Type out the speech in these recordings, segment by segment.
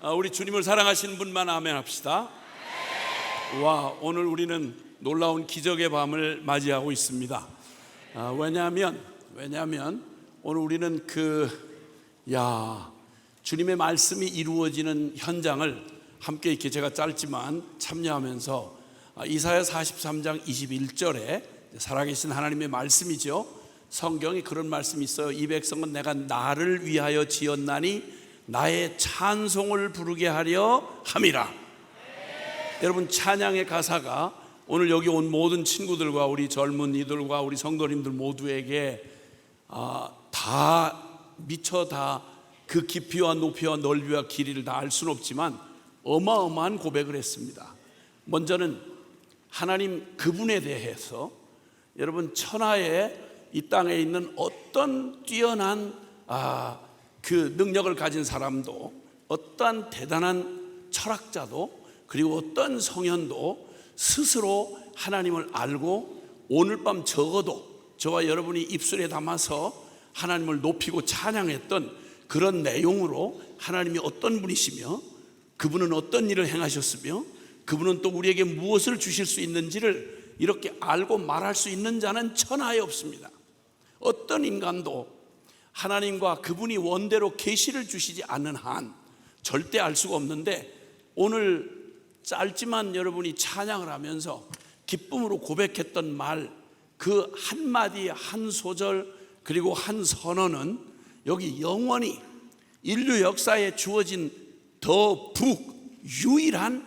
우리 주님을 사랑하시는 분만 아멘 합시다. 와, 오늘 우리는 놀라운 기적의 밤을 맞이하고 있습니다. 왜냐하면 오늘 우리는 주님의 말씀이 이루어지는 현장을 함께 이렇게 제가 짧지만 참여하면서 이사야 43장 21절에 살아계신 하나님의 말씀이죠. 성경에 그런 말씀이 있어요. 이 백성은 내가 나를 위하여 지었나니 나의 찬송을 부르게 하려 함이라. 여러분, 찬양의 가사가 오늘 여기 온 모든 친구들과 우리 젊은이들과 우리 성도님들 모두에게 미처 다 그 깊이와 높이와 넓이와 길이를 다 알 수는 없지만 어마어마한 고백을 했습니다. 먼저는 하나님 그분에 대해서, 여러분, 천하에 이 땅에 있는 어떤 뛰어난 그 능력을 가진 사람도, 어떤 대단한 철학자도, 그리고 어떤 성현도 스스로 하나님을 알고 오늘 밤 적어도 저와 여러분이 입술에 담아서 하나님을 높이고 찬양했던 그런 내용으로 하나님이 어떤 분이시며 그분은 어떤 일을 행하셨으며 그분은 또 우리에게 무엇을 주실 수 있는지를 이렇게 알고 말할 수 있는 자는 천하에 없습니다. 어떤 인간도 하나님과 그분이 원대로 계시를 주시지 않는 한 절대 알 수가 없는데, 오늘 짧지만 여러분이 찬양을 하면서 기쁨으로 고백했던 말, 그 한마디 한 소절 그리고 한 선언은 여기 영원히 인류 역사에 주어진 더 유일한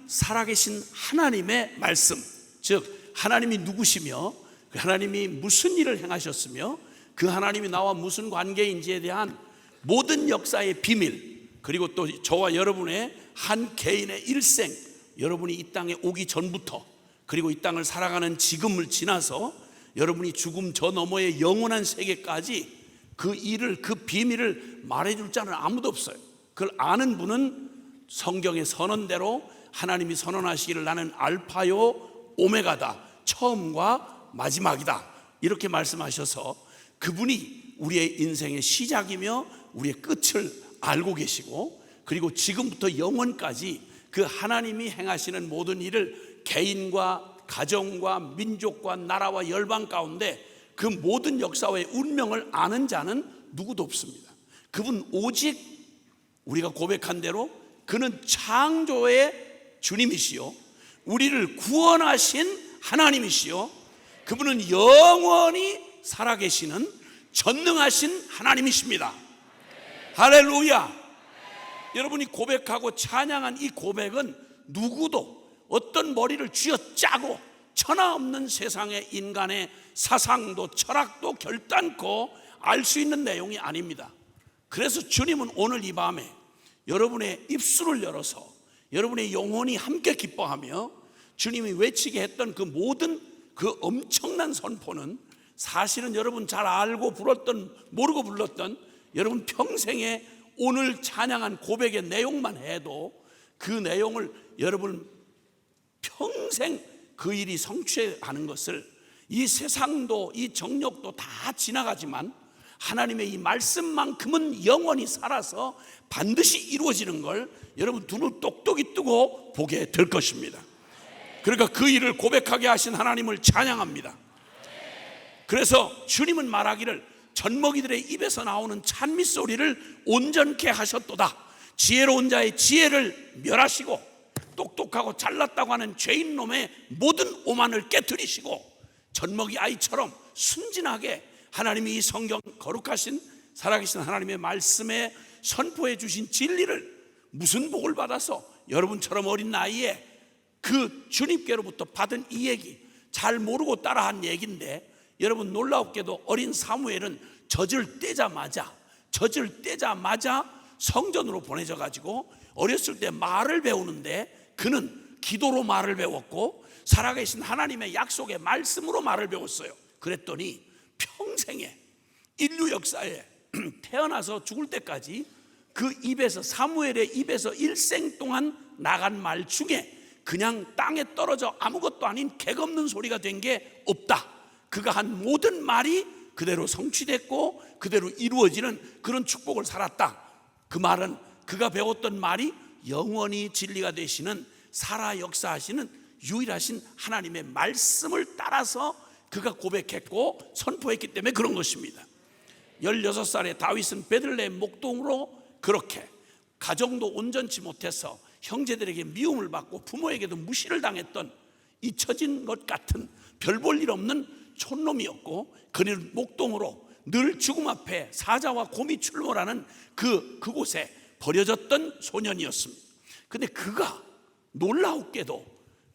살아계신 하나님의 말씀, 즉 하나님이 누구시며 그 하나님이 무슨 일을 행하셨으며 그 하나님이 나와 무슨 관계인지에 대한 모든 역사의 비밀, 그리고 또 저와 여러분의 한 개인의 일생, 여러분이 이 땅에 오기 전부터 그리고 이 땅을 살아가는 지금을 지나서 여러분이 죽음 저 너머의 영원한 세계까지 그 일을, 그 비밀을 말해줄 자는 아무도 없어요. 그걸 아는 분은 성경의 선언대로 하나님이 선언하시기를 나는 알파요 오메가다, 처음과 마지막이다, 이렇게 말씀하셔서 그분이 우리의 인생의 시작이며 우리의 끝을 알고 계시고, 그리고 지금부터 영원까지 그 하나님이 행하시는 모든 일을 개인과 가정과 민족과 나라와 열방 가운데 그 모든 역사의 운명을 아는 자는 누구도 없습니다. 그분 오직 우리가 고백한 대로 그는 창조의 주님이시요 우리를 구원하신 하나님이시요 그분은 영원히 살아계시는 전능하신 하나님이십니다. 할렐루야. 여러분이 고백하고 찬양한 이 고백은 누구도 어떤 머리를 쥐어짜고 천하 없는 세상의 인간의 사상도 철학도 결단코 알 수 있는 내용이 아닙니다. 그래서 주님은 오늘 이 밤에 여러분의 입술을 열어서 여러분의 영혼이 함께 기뻐하며 주님이 외치게 했던 그 모든 그 엄청난 선포는 사실은 여러분 잘 알고 불렀던, 모르고 불렀던 여러분 평생에 오늘 찬양한 고백의 내용만 해도 그 내용을 여러분 평생 그 일이 성취하는 것을, 이 세상도 이 정력도 다 지나가지만 하나님의 이 말씀만큼은 영원히 살아서 반드시 이루어지는 걸 여러분 두 눈 똑똑히 뜨고 보게 될 것입니다. 그러니까 그 일을 고백하게 하신 하나님을 찬양합니다. 그래서 주님은 말하기를 젖먹이들의 입에서 나오는 찬미 소리를 온전케 하셨도다. 지혜로운 자의 지혜를 멸하시고 똑똑하고 잘났다고 하는 죄인 놈의 모든 오만을 깨뜨리시고 젖먹이 아이처럼 순진하게 하나님이 이 성경 거룩하신 살아계신 하나님의 말씀에 선포해 주신 진리를 무슨 복을 받아서 여러분처럼 어린 나이에 그 주님께로부터 받은 이 얘기 잘 모르고 따라한 얘기인데, 여러분 놀랍게도 어린 사무엘은 젖을 떼자마자 성전으로 보내져 가지고 어렸을 때 말을 배우는데 그는 기도로 말을 배웠고 살아계신 하나님의 약속의 말씀으로 말을 배웠어요. 그랬더니 평생에 인류 역사에 태어나서 죽을 때까지 그 입에서, 사무엘의 입에서 일생 동안 나간 말 중에 그냥 땅에 떨어져 아무것도 아닌 객 없는 소리가 된 게 없다. 그가 한 모든 말이 그대로 성취됐고 그대로 이루어지는 그런 축복을 살았다. 그 말은 그가 배웠던 말이 영원히 진리가 되시는 살아 역사하시는 유일하신 하나님의 말씀을 따라서 그가 고백했고 선포했기 때문에 그런 것입니다. 16살의 다윗은 베들레헴 목동으로 그렇게 가정도 온전치 못해서 형제들에게 미움을 받고 부모에게도 무시를 당했던 잊혀진 것 같은 별 볼 일 없는 촌놈이었고, 그는 목동으로 늘 죽음 앞에 사자와 곰이 출몰하는 그곳에 버려졌던 소년이었습니다. 근데 그가 놀라웠게도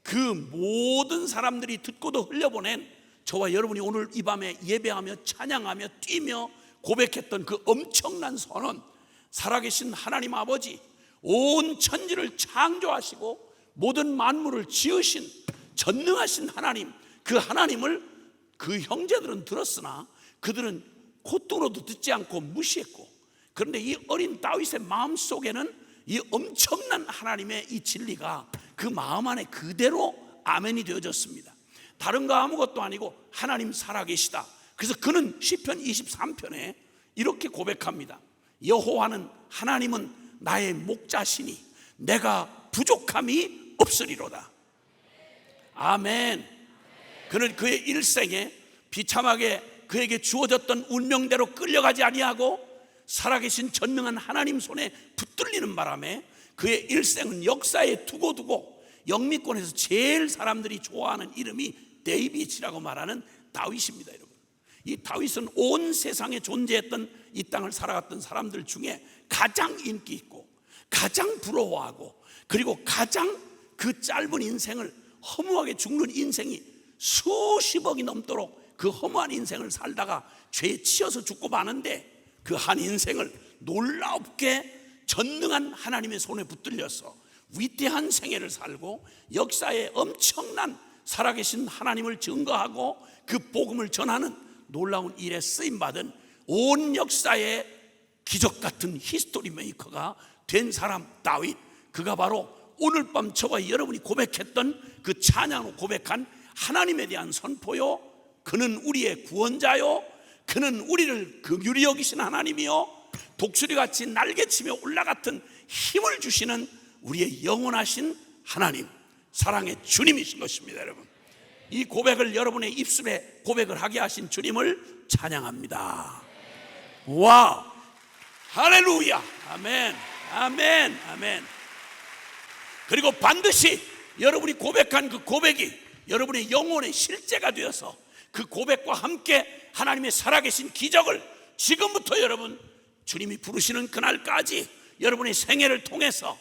그 모든 사람들이 듣고도 흘려보낸 저와 여러분이 오늘 이 밤에 예배하며 찬양하며 뛰며 고백했던 그 엄청난 선언, 살아계신 하나님 아버지, 온 천지를 창조하시고 모든 만물을 지으신 전능하신 하나님, 그 하나님을 그 형제들은 들었으나 그들은 콧등으로도 듣지 않고 무시했고, 그런데 이 어린 다윗의 마음속에는 이 엄청난 하나님의 이 진리가 그 마음 안에 그대로 아멘이 되어졌습니다. 다른 거 아무것도 아니고 하나님 살아계시다. 그래서 그는 시편 23편에 이렇게 고백합니다. 여호와는 하나님은 나의 목자시니 내가 부족함이 없으리로다. 아멘. 그는 그의 일생에 비참하게 그에게 주어졌던 운명대로 끌려가지 아니하고 살아계신 전능한 하나님 손에 붙들리는 바람에 그의 일생은 역사에 두고두고 영미권에서 제일 사람들이 좋아하는 이름이 데이빗이라고 말하는 다윗입니다. 여러분, 이 다윗은 온 세상에 존재했던 이 땅을 살아갔던 사람들 중에 가장 인기 있고 가장 부러워하고, 그리고 가장 그 짧은 인생을 허무하게 죽는 인생이 수십억이 넘도록 그 허무한 인생을 살다가 죄에 치여서 죽고 마는데, 그 한 인생을 놀랍게 전능한 하나님의 손에 붙들려서 위대한 생애를 살고 역사에 엄청난 살아계신 하나님을 증거하고 그 복음을 전하는 놀라운 일에 쓰임받은 온 역사의 기적 같은 히스토리 메이커가 된 사람 다윗, 그가 바로 오늘 밤 저와 여러분이 고백했던 그 찬양으로 고백한 하나님에 대한 선포요, 그는 우리의 구원자요, 그는 우리를 긍휼히 여기신 하나님이요, 독수리같이 날개치며 올라갔던 힘을 주시는 우리의 영원하신 하나님, 사랑의 주님이신 것입니다. 여러분, 이 고백을 여러분의 입술에 고백을 하게 하신 주님을 찬양합니다. 와, 할렐루야, 아멘, 아멘, 아멘. 그리고 반드시 여러분이 고백한 그 고백이 여러분의 영혼의 실제가 되어서 그 고백과 함께 하나님의 살아계신 기적을 지금부터 여러분 주님이 부르시는 그날까지 여러분의 생애를 통해서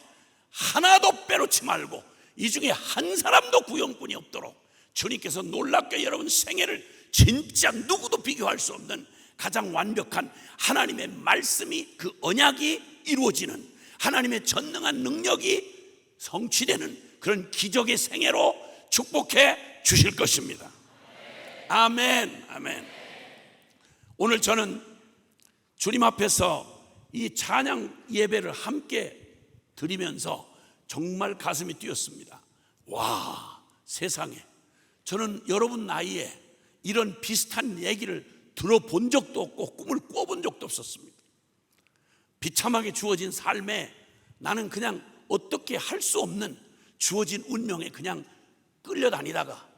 하나도 빼놓지 말고 이 중에 한 사람도 구원꾼이 없도록 주님께서 놀랍게 여러분 생애를 진짜 누구도 비교할 수 없는 가장 완벽한 하나님의 말씀이, 그 언약이 이루어지는 하나님의 전능한 능력이 성취되는 그런 기적의 생애로 축복해 주실 것입니다. 아멘, 아멘. 오늘 저는 주님 앞에서 이 찬양 예배를 함께 드리면서 정말 가슴이 뛰었습니다. 와, 세상에, 저는 여러분 나이에 이런 비슷한 얘기를 들어본 적도 없고 꿈을 꿔본 적도 없었습니다. 비참하게 주어진 삶에 나는 그냥 어떻게 할 수 없는 주어진 운명에 그냥 끌려다니다가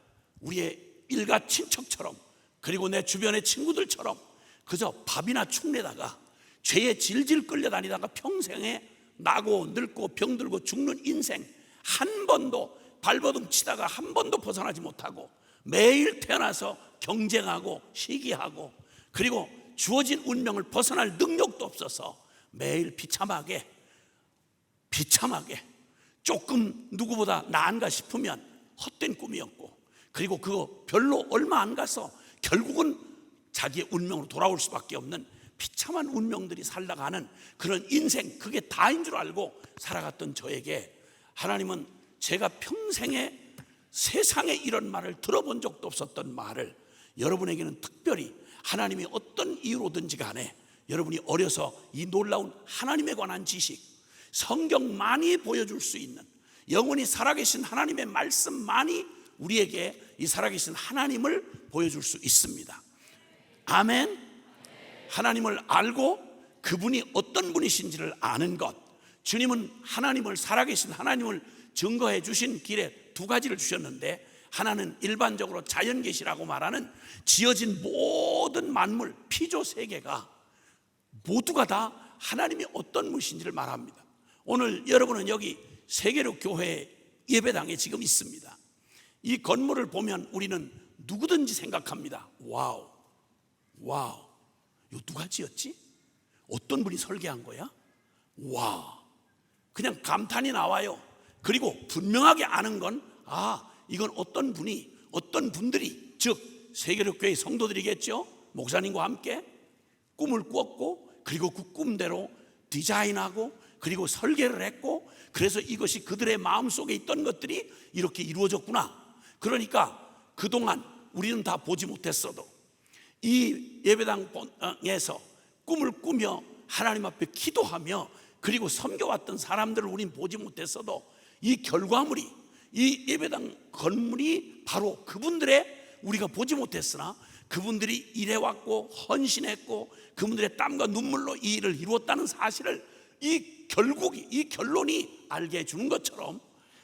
우리의 일가 친척처럼, 그리고 내 주변의 친구들처럼 그저 밥이나 축내다가 죄에 질질 끌려다니다가 평생에 나고 늙고 병들고 죽는 인생, 한 번도 발버둥 치다가 한 번도 벗어나지 못하고 매일 태어나서 경쟁하고 시기하고, 그리고 주어진 운명을 벗어날 능력도 없어서 매일 비참하게 조금 누구보다 나은가 싶으면 헛된 꿈이었고, 그리고 그거 별로 얼마 안 가서 결국은 자기의 운명으로 돌아올 수밖에 없는 비참한 운명들이 살다가는 그런 인생, 그게 다인 줄 알고 살아갔던 저에게 하나님은 제가 평생에 세상에 이런 말을 들어본 적도 없었던 말을 여러분에게는 특별히 하나님이 어떤 이유로든지 간에 여러분이 어려서 이 놀라운 하나님에 관한 지식, 성경만이 보여줄 수 있는, 영원히 살아계신 하나님의 말씀만이 우리에게 이 살아계신 하나님을 보여줄 수 있습니다. 아멘. 하나님을 알고 그분이 어떤 분이신지를 아는 것, 주님은 하나님을, 살아계신 하나님을 증거해 주신 길에 두 가지를 주셨는데, 하나는 일반적으로 자연계시라고 말하는 지어진 모든 만물, 피조 세계가 모두가 다 하나님이 어떤 분이신지를 말합니다. 오늘 여러분은 여기 세계로 교회 예배당에 지금 있습니다. 이 건물을 보면 우리는 누구든지 생각합니다. 와우, 이거 누가 지었지? 어떤 분이 설계한 거야? 와, 그냥 감탄이 나와요. 그리고 분명하게 아는 건, 이건 어떤 분이, 어떤 분들이, 즉 세계력교회 성도들이겠죠. 목사님과 함께 꿈을 꾸었고, 그리고 그 꿈대로 디자인하고, 그리고 설계를 했고, 그래서 이것이 그들의 마음속에 있던 것들이 이렇게 이루어졌구나. 그러니까 그동안 우리는 다 보지 못했어도 이 예배당에서 꿈을 꾸며 하나님 앞에 기도하며 그리고 섬겨왔던 사람들을 우린 보지 못했어도 이 결과물이, 이 예배당 건물이 바로 그분들의, 우리가 보지 못했으나 그분들이 일해왔고 헌신했고 그분들의 땀과 눈물로 이 일을 이루었다는 사실을 이 결론이 알게 해주는 것처럼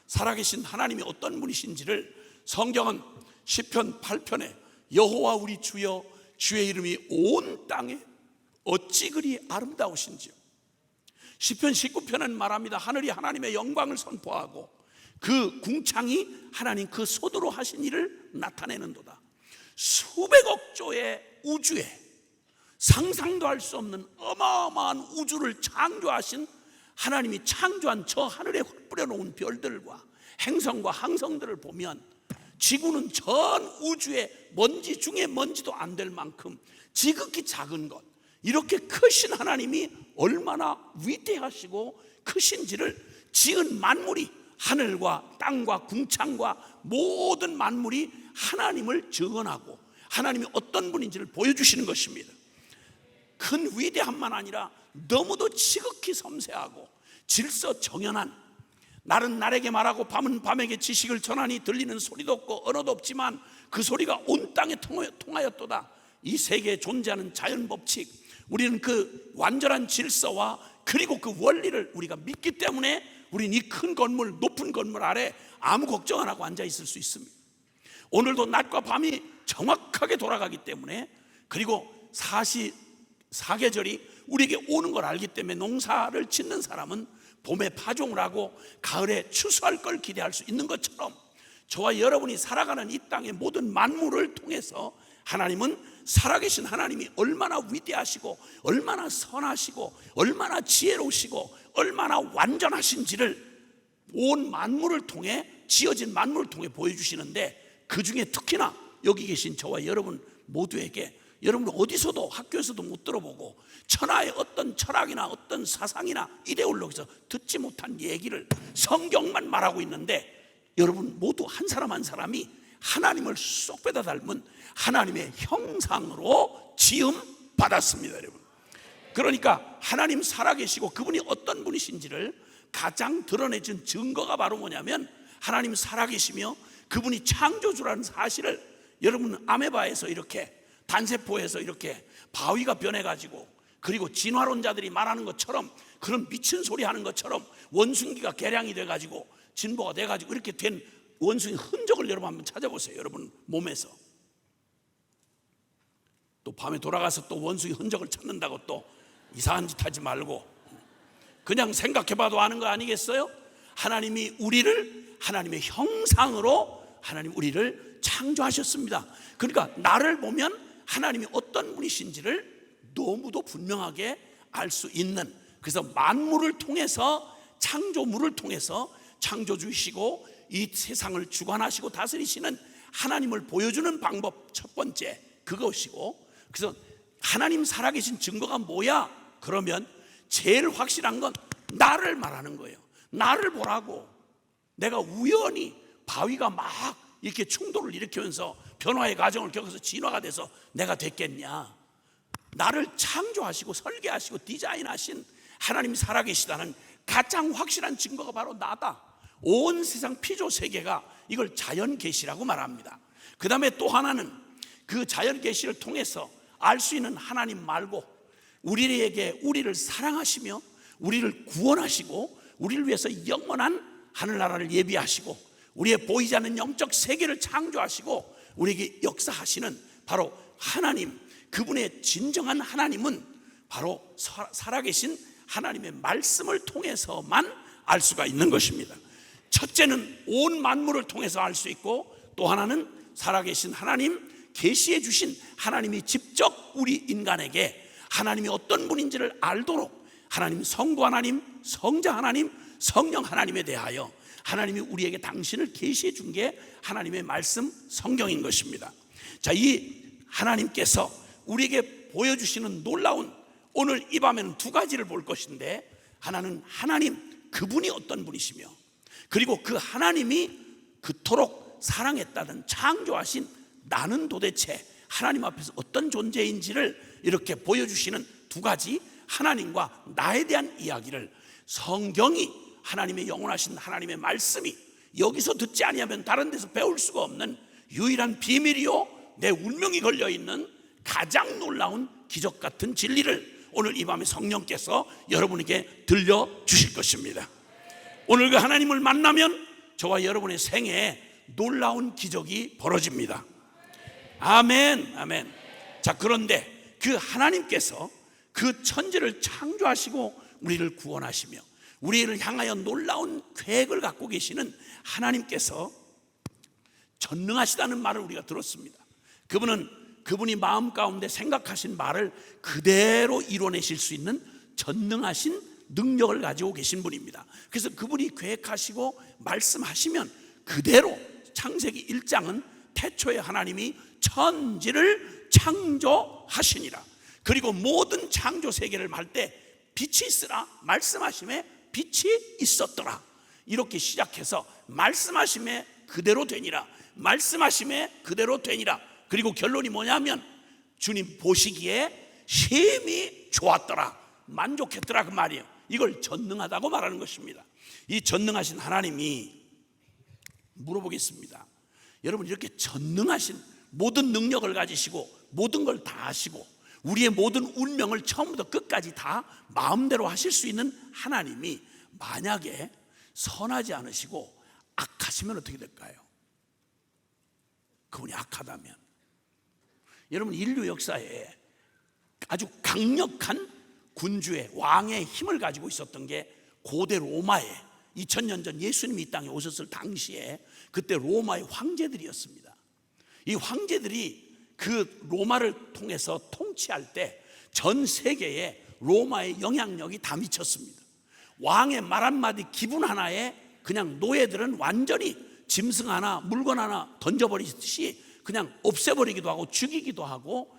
살아계신 하나님이 어떤 분이신지를 성경은 시편 8편에 여호와 우리 주여, 주의 이름이 온 땅에 어찌 그리 아름다우신지요. 시편 19편은 말합니다. 하늘이 하나님의 영광을 선포하고 그 궁창이 하나님 그 손으로 하신 일을 나타내는도다. 수백억 조의 우주에 상상도 할 수 없는 어마어마한 우주를 창조하신 하나님이 창조한 저 하늘에 뿌려놓은 별들과 행성과 항성들을 보면 지구는 전 우주의 먼지 중에 먼지도 안 될 만큼 지극히 작은 것, 이렇게 크신 하나님이 얼마나 위대하시고 크신지를 지은 만물이, 하늘과 땅과 궁창과 모든 만물이 하나님을 증언하고 하나님이 어떤 분인지를 보여주시는 것입니다. 큰 위대함만 아니라 너무도 지극히 섬세하고 질서정연한, 날은 날에게 말하고 밤은 밤에게 지식을 전하니 들리는 소리도 없고 언어도 없지만 그 소리가 온 땅에 통하였도다. 이 세계에 존재하는 자연법칙, 우리는 그 완전한 질서와 그리고 그 원리를 우리가 믿기 때문에 우리는 이 큰 건물, 높은 건물 아래 아무 걱정 안 하고 앉아 있을 수 있습니다. 오늘도 낮과 밤이 정확하게 돌아가기 때문에, 그리고 사계절이 우리에게 오는 걸 알기 때문에 농사를 짓는 사람은 봄에 파종을 하고 가을에 추수할 걸 기대할 수 있는 것처럼 저와 여러분이 살아가는 이 땅의 모든 만물을 통해서 하나님은, 살아계신 하나님이 얼마나 위대하시고 얼마나 선하시고 얼마나 지혜로우시고 얼마나 완전하신지를 온 만물을 통해, 지어진 만물을 통해 보여주시는데, 그 중에 특히나 여기 계신 저와 여러분 모두에게, 여러분 어디서도 학교에서도 못 들어보고 천하의 어떤 철학이나 어떤 사상이나 이데올로기에서 듣지 못한 얘기를 성경만 말하고 있는데, 여러분 모두 한 사람 한 사람이 하나님을 쏙 빼다 닮은 하나님의 형상으로 지음 받았습니다, 여러분. 그러니까 하나님 살아계시고 그분이 어떤 분이신지를 가장 드러내준 증거가 바로 뭐냐면, 하나님 살아계시며 그분이 창조주라는 사실을, 여러분 아메바에서 이렇게, 단세포에서 이렇게 바위가 변해가지고, 그리고 진화론자들이 말하는 것처럼 그런 미친 소리 하는 것처럼 원숭이가 개량이 돼가지고 진보가 돼가지고 이렇게 된 원숭이 흔적을 여러분 한번 찾아보세요. 여러분 몸에서. 또 밤에 돌아가서 또 원숭이 흔적을 찾는다고 또 이상한 짓 하지 말고 그냥 생각해봐도 아는 거 아니겠어요? 하나님이 우리를 하나님의 형상으로 하나님 우리를 창조하셨습니다. 그러니까 나를 보면 하나님이 어떤 분이신지를 너무도 분명하게 알 수 있는, 그래서 만물을 통해서, 창조물을 통해서 창조주이시고 이 세상을 주관하시고 다스리시는 하나님을 보여주는 방법, 첫 번째 그것이고, 그래서 하나님 살아계신 증거가 뭐야? 그러면 제일 확실한 건 나를 말하는 거예요. 나를 보라고. 내가 우연히 바위가 막 이렇게 충돌을 일으키면서 변화의 과정을 겪어서 진화가 돼서 내가 됐겠냐? 나를 창조하시고 설계하시고 디자인하신 하나님이 살아계시다는 가장 확실한 증거가 바로 나다. 온 세상 피조 세계가 이걸 자연계시라고 말합니다. 그 다음에 또 하나는 그 자연계시를 통해서 알 수 있는 하나님 말고 우리에게, 우리를 사랑하시며 우리를 구원하시고 우리를 위해서 영원한 하늘나라를 예비하시고 우리의 보이지 않는 영적 세계를 창조하시고 우리에게 역사하시는 바로 하나님, 그분의 진정한 하나님은 바로 살아계신 하나님의 말씀을 통해서만 알 수가 있는 것입니다. 첫째는 온 만물을 통해서 알 수 있고, 또 하나는 살아계신 하나님, 계시해 주신 하나님이 직접 우리 인간에게 하나님이 어떤 분인지를 알도록 하나님 성부 하나님, 성자 하나님, 성령 하나님에 대하여 하나님이 우리에게 당신을 계시해 준 게 하나님의 말씀 성경인 것입니다. 자, 이 하나님께서 우리에게 보여주시는 놀라운, 오늘 이 밤에는 두 가지를 볼 것인데, 하나는 하나님 그분이 어떤 분이시며, 그리고 그 하나님이 그토록 사랑했다는 창조하신 나는 도대체 하나님 앞에서 어떤 존재인지를 이렇게 보여주시는 두 가지 하나님과 나에 대한 이야기를 성경이, 하나님의 영원하신 하나님의 말씀이 여기서 듣지 아니하면 다른 데서 배울 수가 없는 유일한 비밀이요 내 운명이 걸려있는 가장 놀라운 기적 같은 진리를 오늘 이 밤에 성령께서 여러분에게 들려주실 것입니다. 오늘 그 하나님을 만나면 저와 여러분의 생애에 놀라운 기적이 벌어집니다. 아멘, 아멘. 자, 그런데 그 하나님께서 그 천지를 창조하시고 우리를 구원하시며 우리를 향하여 놀라운 계획을 갖고 계시는 하나님께서 전능하시다는 말을 우리가 들었습니다. 그분이 마음 가운데 생각하신 말을 그대로 이뤄내실 수 있는 전능하신 능력을 가지고 계신 분입니다. 그래서 그분이 계획하시고 말씀하시면 그대로, 창세기 1장은 태초에 하나님이 천지를 창조하시니라, 그리고 모든 창조 세계를 할 때 빛이 있으라 말씀하심에 빛이 있었더라, 이렇게 시작해서 말씀하심에 그대로 되니라, 말씀하심에 그대로 되니라. 그리고 결론이 뭐냐면 주님 보시기에 심히 좋았더라, 만족했더라, 그 말이에요. 이걸 전능하다고 말하는 것입니다. 이 전능하신 하나님이, 물어보겠습니다. 여러분, 이렇게 전능하신 모든 능력을 가지시고 모든 걸 다 아시고 우리의 모든 운명을 처음부터 끝까지 다 마음대로 하실 수 있는 하나님이 만약에 선하지 않으시고 악하시면 어떻게 될까요? 그분이 악하다면, 여러분, 인류 역사에 아주 강력한 군주의, 왕의 힘을 가지고 있었던 게 고대 로마에 2000년 전 예수님이 이 땅에 오셨을 당시에 그때 로마의 황제들이었습니다. 이 황제들이 그 로마를 통해서 통치할 때 전 세계에 로마의 영향력이 다 미쳤습니다. 왕의 말 한마디, 기분 하나에 그냥 노예들은 완전히 짐승 하나, 물건 하나 던져버리듯이 그냥 없애버리기도 하고 죽이기도 하고,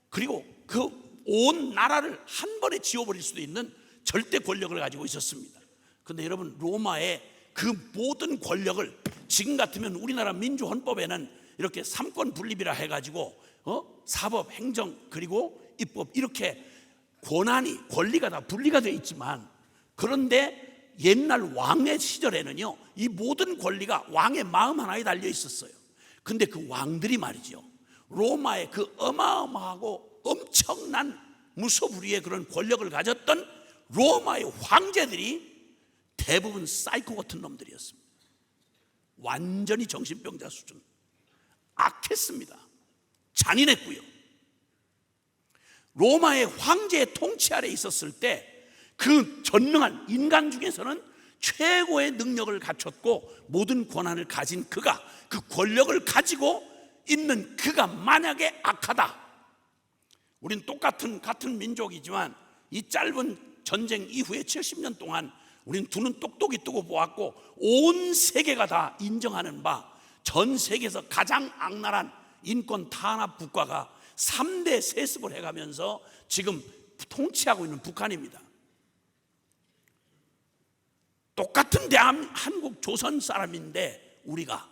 그리고 그 온 나라를 한 번에 지워버릴 수도 있는 절대 권력을 가지고 있었습니다. 그런데 여러분, 로마의 그 모든 권력을 지금 같으면 우리나라 민주헌법에는 이렇게 삼권 분립이라 해가지고 사법, 행정, 그리고 입법, 이렇게 권리가 다 분리가 되어 있지만, 그런데 옛날 왕의 시절에는요 이 모든 권리가 왕의 마음 하나에 달려 있었어요. 근데 그 왕들이 말이죠, 로마의 그 어마어마하고 엄청난 무소불위의 그런 권력을 가졌던 로마의 황제들이 대부분 사이코 같은 놈들이었습니다. 완전히 정신병자 수준, 악했습니다. 잔인했고요. 로마의 황제의 통치 아래 있었을 때 그 전능한 인간 중에서는 최고의 능력을 갖췄고 모든 권한을 가진 그가, 그 권력을 가지고 있는 그가 만약에 악하다, 우린 같은 민족이지만 이 짧은 전쟁 이후에 70년 동안 우린 두 눈 똑똑히 뜨고 보았고 온 세계가 다 인정하는 바, 전 세계에서 가장 악랄한 인권 탄압 국가가 3대 세습을 해가면서 지금 통치하고 있는 북한입니다. 똑같은 한국 조선 사람인데 우리가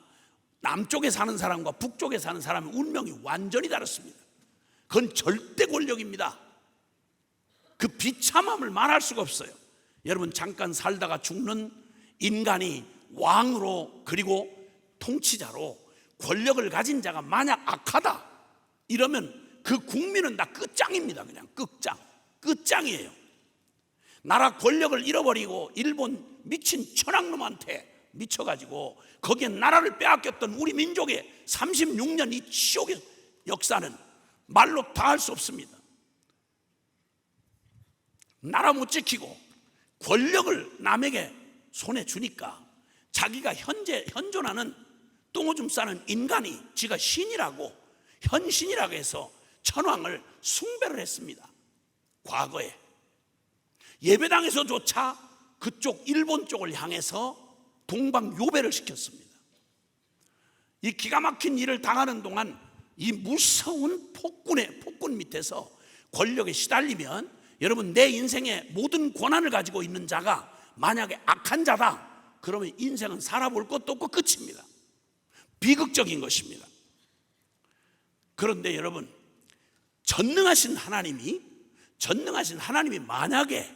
남쪽에 사는 사람과 북쪽에 사는 사람의 운명이 완전히 다릅니다. 그건 절대 권력입니다. 그 비참함을 말할 수가 없어요. 여러분, 잠깐 살다가 죽는 인간이 왕으로, 그리고 통치자로 권력을 가진 자가 만약 악하다 이러면 그 국민은 다 끝장입니다. 그냥 끝장이에요. 나라 권력을 잃어버리고 일본 미친 천황놈한테 미쳐가지고 거기에 나라를 빼앗겼던 우리 민족의 36년 이 지옥의 역사는 말로 다 할 수 없습니다. 나라 못 지키고 권력을 남에게 손에 주니까 자기가 현존하는 똥오줌 싸는 인간이 지가 신이라고 현신이라고 해서 천황을 숭배를 했습니다. 과거에 예배당에서조차 그쪽 일본 쪽을 향해서 동방요배를 시켰습니다. 이 기가 막힌 일을 당하는 동안 이 무서운 폭군 밑에서 권력에 시달리면 여러분, 내 인생의 모든 권한을 가지고 있는 자가 만약에 악한 자다, 그러면 인생은 살아볼 것도 없고 끝입니다. 비극적인 것입니다. 그런데 여러분, 전능하신 하나님이 만약에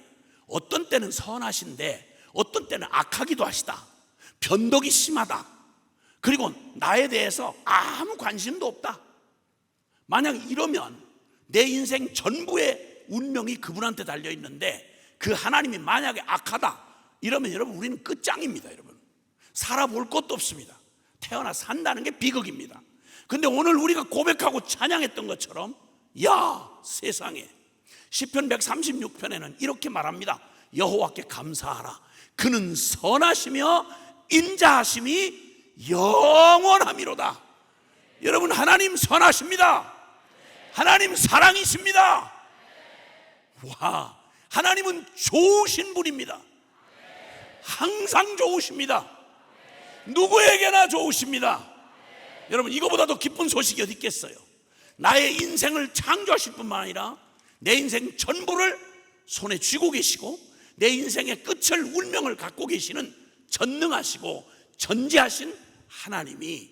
어떤 때는 선하신데 어떤 때는 악하기도 하시다, 변덕이 심하다, 그리고 나에 대해서 아무 관심도 없다, 만약 이러면 내 인생 전부의 운명이 그분한테 달려있는데 그 하나님이 만약에 악하다 이러면 여러분, 우리는 끝장입니다. 여러분, 살아볼 것도 없습니다. 태어나 산다는 게 비극입니다. 근데 오늘 우리가 고백하고 찬양했던 것처럼, 야 세상에, 시편 136편에는 이렇게 말합니다. 여호와께 감사하라. 그는 선하시며 인자하심이 영원함이로다. 여러분, 하나님 선하십니다. 하나님 사랑이십니다. 와, 하나님은 좋으신 분입니다. 항상 좋으십니다. 누구에게나 좋으십니다. 여러분, 이거보다 더 기쁜 소식이 어디 있겠어요? 나의 인생을 창조하실 뿐만 아니라 내 인생 전부를 손에 쥐고 계시고 내 인생의 끝을 운명을 갖고 계시는 전능하시고 전지하신 하나님이,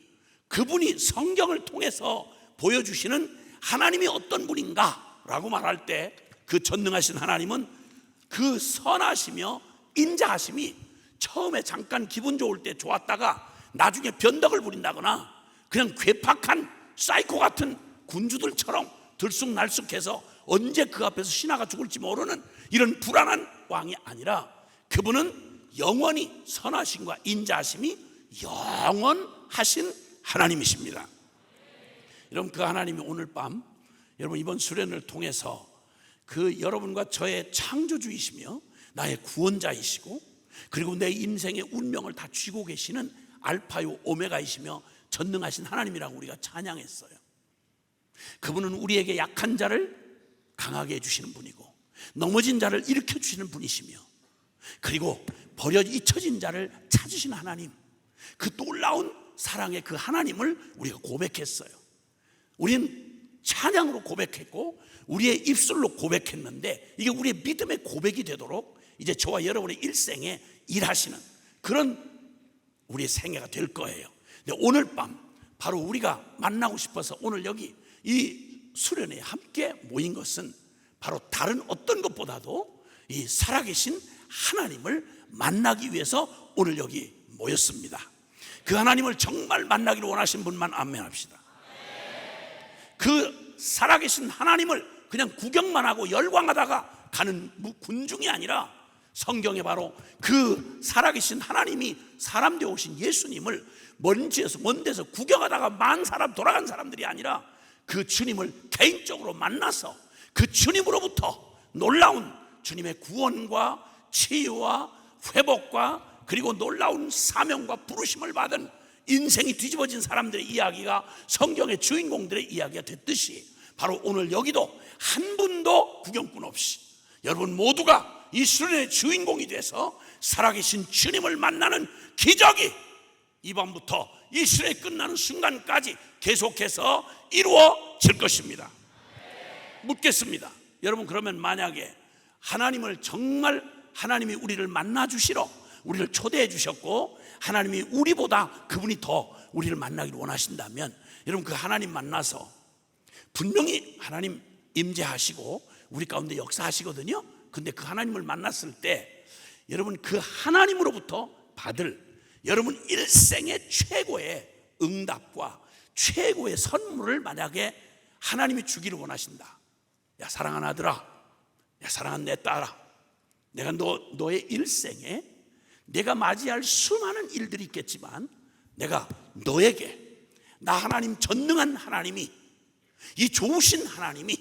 그분이 성경을 통해서 보여주시는 하나님이 어떤 분인가 라고 말할 때, 그 전능하신 하나님은 그 선하시며 인자하심이 처음에 잠깐 기분 좋을 때 좋았다가 나중에 변덕을 부린다거나 그냥 괴팍한 사이코 같은 군주들처럼 들쑥날쑥해서 언제 그 앞에서 신하가 죽을지 모르는 이런 불안한 왕이 아니라, 그분은 영원히 선하심과 인자하심이 영원하신 하나님이십니다. 여러분, 그 하나님이 오늘 밤 여러분 이번 수련을 통해서 그 여러분과 저의 창조주이시며 나의 구원자이시고 그리고 내 인생의 운명을 다 쥐고 계시는 알파요 오메가이시며 전능하신 하나님이라고 우리가 찬양했어요. 그분은 우리에게 약한 자를 강하게 해주시는 분이고 넘어진 자를 일으켜 주시는 분이시며, 그리고 버려 잊혀진 자를 찾으시는 하나님, 그 놀라운 사랑의 그 하나님을 우리가 고백했어요. 우리는 찬양으로 고백했고 우리의 입술로 고백했는데, 이게 우리의 믿음의 고백이 되도록 이제 저와 여러분의 일생에 일하시는 그런 우리의 생애가 될 거예요. 근데 오늘 밤 바로 우리가 만나고 싶어서 오늘 여기 이 수련회에 함께 모인 것은 바로 다른 어떤 것보다도 이 살아계신 하나님을 만나기 위해서 오늘 여기 모였습니다. 그 하나님을 정말 만나기를 원하신 분만 아멘 합시다. 그 살아계신 하나님을 그냥 구경만 하고 열광하다가 가는 군중이 아니라, 성경에 바로 그 살아계신 하나님이 사람 되어 오신 예수님을 먼 데서 구경하다가 만 사람 돌아간 사람들이 아니라 그 주님을 개인적으로 만나서 그 주님으로부터 놀라운 주님의 구원과 치유와 회복과 그리고 놀라운 사명과 부르심을 받은 인생이 뒤집어진 사람들의 이야기가 성경의 주인공들의 이야기가 됐듯이, 바로 오늘 여기도 한 분도 구경꾼 없이 여러분 모두가 이 수련의 주인공이 돼서 살아계신 주님을 만나는 기적이 이 밤부터 이 수련이 끝나는 순간까지 계속해서 이루어질 것입니다. 묻겠습니다. 여러분, 그러면 만약에 하나님을 정말 하나님이 우리를 만나 주시러 우리를 초대해 주셨고 하나님이 우리보다 그분이 더 우리를 만나기를 원하신다면, 여러분 그 하나님 만나서 분명히 하나님 임재하시고 우리 가운데 역사하시거든요. 근데 그 하나님을 만났을 때 여러분 그 하나님으로부터 받을 여러분 일생의 최고의 응답과 최고의 선물을 만약에 하나님이 주기를 원하신다. 야 사랑하는 아들아, 야 사랑하는 내 딸아, 내가 너의 일생에 내가 맞이할 수많은 일들이 있겠지만 내가 너에게 나 하나님, 전능한 하나님이, 이 좋으신 하나님이,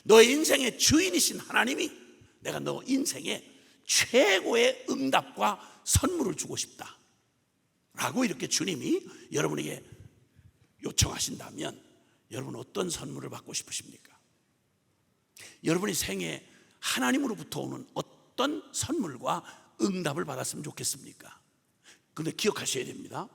너의 인생의 주인이신 하나님이 내가 너 인생에 최고의 응답과 선물을 주고 싶다 라고 이렇게 주님이 여러분에게 요청하신다면 여러분 어떤 선물을 받고 싶으십니까? 여러분의 생에 하나님으로부터 오는 어떤 선물과 응답을 받았으면 좋겠습니까? 그런데 기억하셔야 됩니다.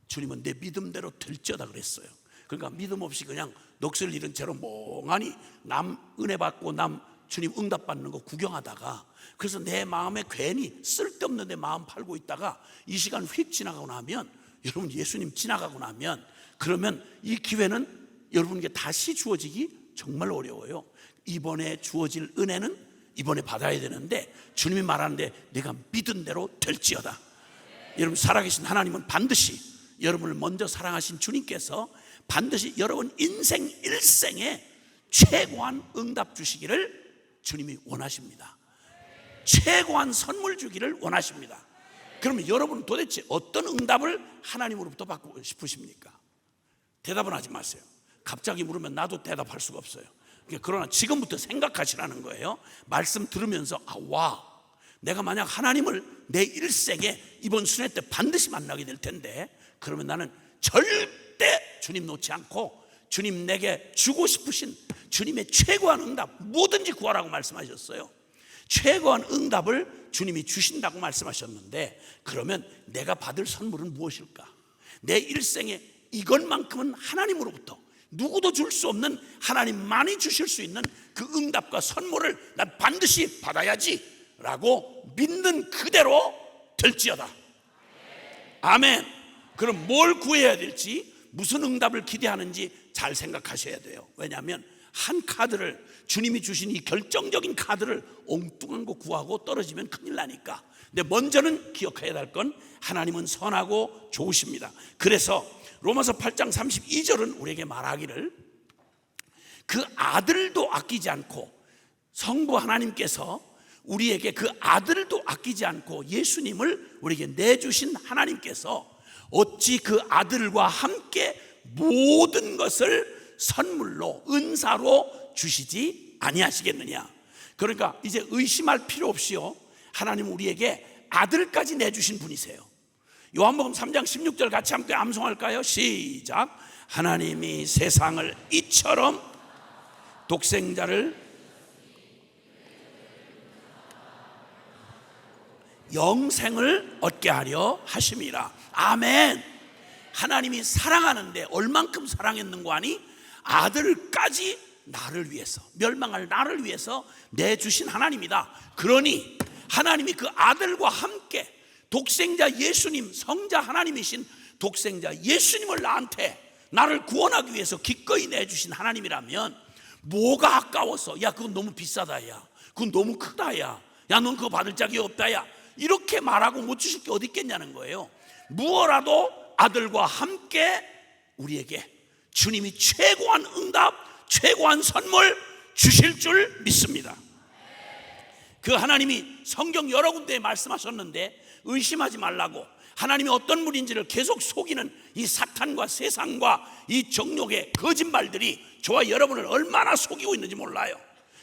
주님은 내 믿음대로 될지어다 그랬어요. 그러니까 믿음 없이 그냥 넋을 잃은 채로 멍하니 남 은혜 받고 남 주님 응답 받는 거 구경하다가, 그래서 내 마음에 괜히 쓸데없는 내 마음 팔고 있다가 이 시간 휙 지나가고 나면, 여러분 예수님 지나가고 나면, 그러면 이 기회는 여러분에게 다시 주어지기 정말 어려워요. 이번에 주어질 은혜는 이번에 받아야 되는데 주님이 말하는데 내가 믿은 대로 될지어다. 여러분 살아계신 하나님은 반드시 여러분을 먼저 사랑하신 주님께서 반드시 여러분 인생 일생에 최고한 응답 주시기를 주님이 원하십니다. 최고한 선물 주기를 원하십니다. 그러면 여러분은 도대체 어떤 응답을 하나님으로부터 받고 싶으십니까? 대답은 하지 마세요. 갑자기 물으면 나도 대답할 수가 없어요. 그러나 지금부터 생각하시라는 거예요. 말씀 들으면서 내가 만약 하나님을 내 일생에 이번 순회 때 반드시 만나게 될 텐데, 그러면 나는 절대 주님 놓지 않고 주님 내게 주고 싶으신 주님의 최고한 응답, 뭐든지 구하라고 말씀하셨어요. 최고한 응답을 주님이 주신다고 말씀하셨는데, 그러면 내가 받을 선물은 무엇일까? 내 일생에 이것만큼은 하나님으로부터 누구도 줄 수 없는 하나님만이 주실 수 있는 그 응답과 선물을 난 반드시 받아야지 라고 믿는 그대로 될지어다. 아멘. 그럼 뭘 구해야 될지, 무슨 응답을 기대하는지 잘 생각하셔야 돼요. 왜냐하면 한 카드를, 주님이 주신 이 결정적인 카드를 엉뚱한 거 구하고 떨어지면 큰일 나니까. 근데 먼저는 기억해야 할 건 하나님은 선하고 좋으십니다. 그래서 로마서 8장 32절은 우리에게 말하기를, 그 아들도 아끼지 않고, 성부 하나님께서 우리에게 그 아들도 아끼지 않고 예수님을 우리에게 내주신 하나님께서 어찌 그 아들과 함께 모든 것을 선물로, 은사로 주시지 아니하시겠느냐. 그러니까 이제 의심할 필요 없이요, 하나님 우리에게 아들까지 내주신 분이세요. 요한복음 3장 16절 같이 함께 암송할까요? 시작. 하나님이 세상을 이처럼 독생자를 영생을 얻게 하려 하심이라. 아멘. 하나님이 사랑하는데 얼만큼 사랑했는고 하니 아들까지 나를 위해서, 멸망할 나를 위해서 내주신 하나님이다. 그러니 하나님이 그 아들과 함께 독생자 예수님, 성자 하나님이신 독생자 예수님을 나를 구원하기 위해서 기꺼이 내주신 하나님이라면 뭐가 아까워서, 야 그건 너무 비싸다, 야 그건 너무 크다, 야 넌 그거 받을 자격이 없다, 야 이렇게 말하고 못 주실 게 어디 있겠냐는 거예요. 무엇라도 아들과 함께 우리에게 주님이 최고한 응답, 최고한 선물 주실 줄 믿습니다. 그 하나님이 성경 여러 군데에 말씀하셨는데 의심하지 말라고, 하나님이 어떤 분인지를 계속 속이는 이 사탄과 세상과 이 정욕의 거짓말들이 저와 여러분을 얼마나 속이고 있는지 몰라요.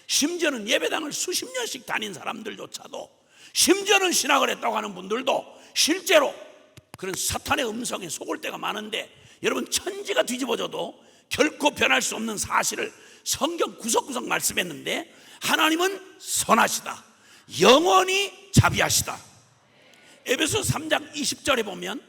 심지어는 예배당을 수십 년씩 다닌 사람들조차도, 심지어는 신학을 했다고 하는 분들도 실제로 그런 사탄의 음성에 속을 때가 많은데, 여러분 천지가 뒤집어져도 결코 변할 수 없는 사실을 성경 구석구석 말씀했는데, 하나님은 선하시다, 영원히 자비하시다. 에베소 3장 20절에 보면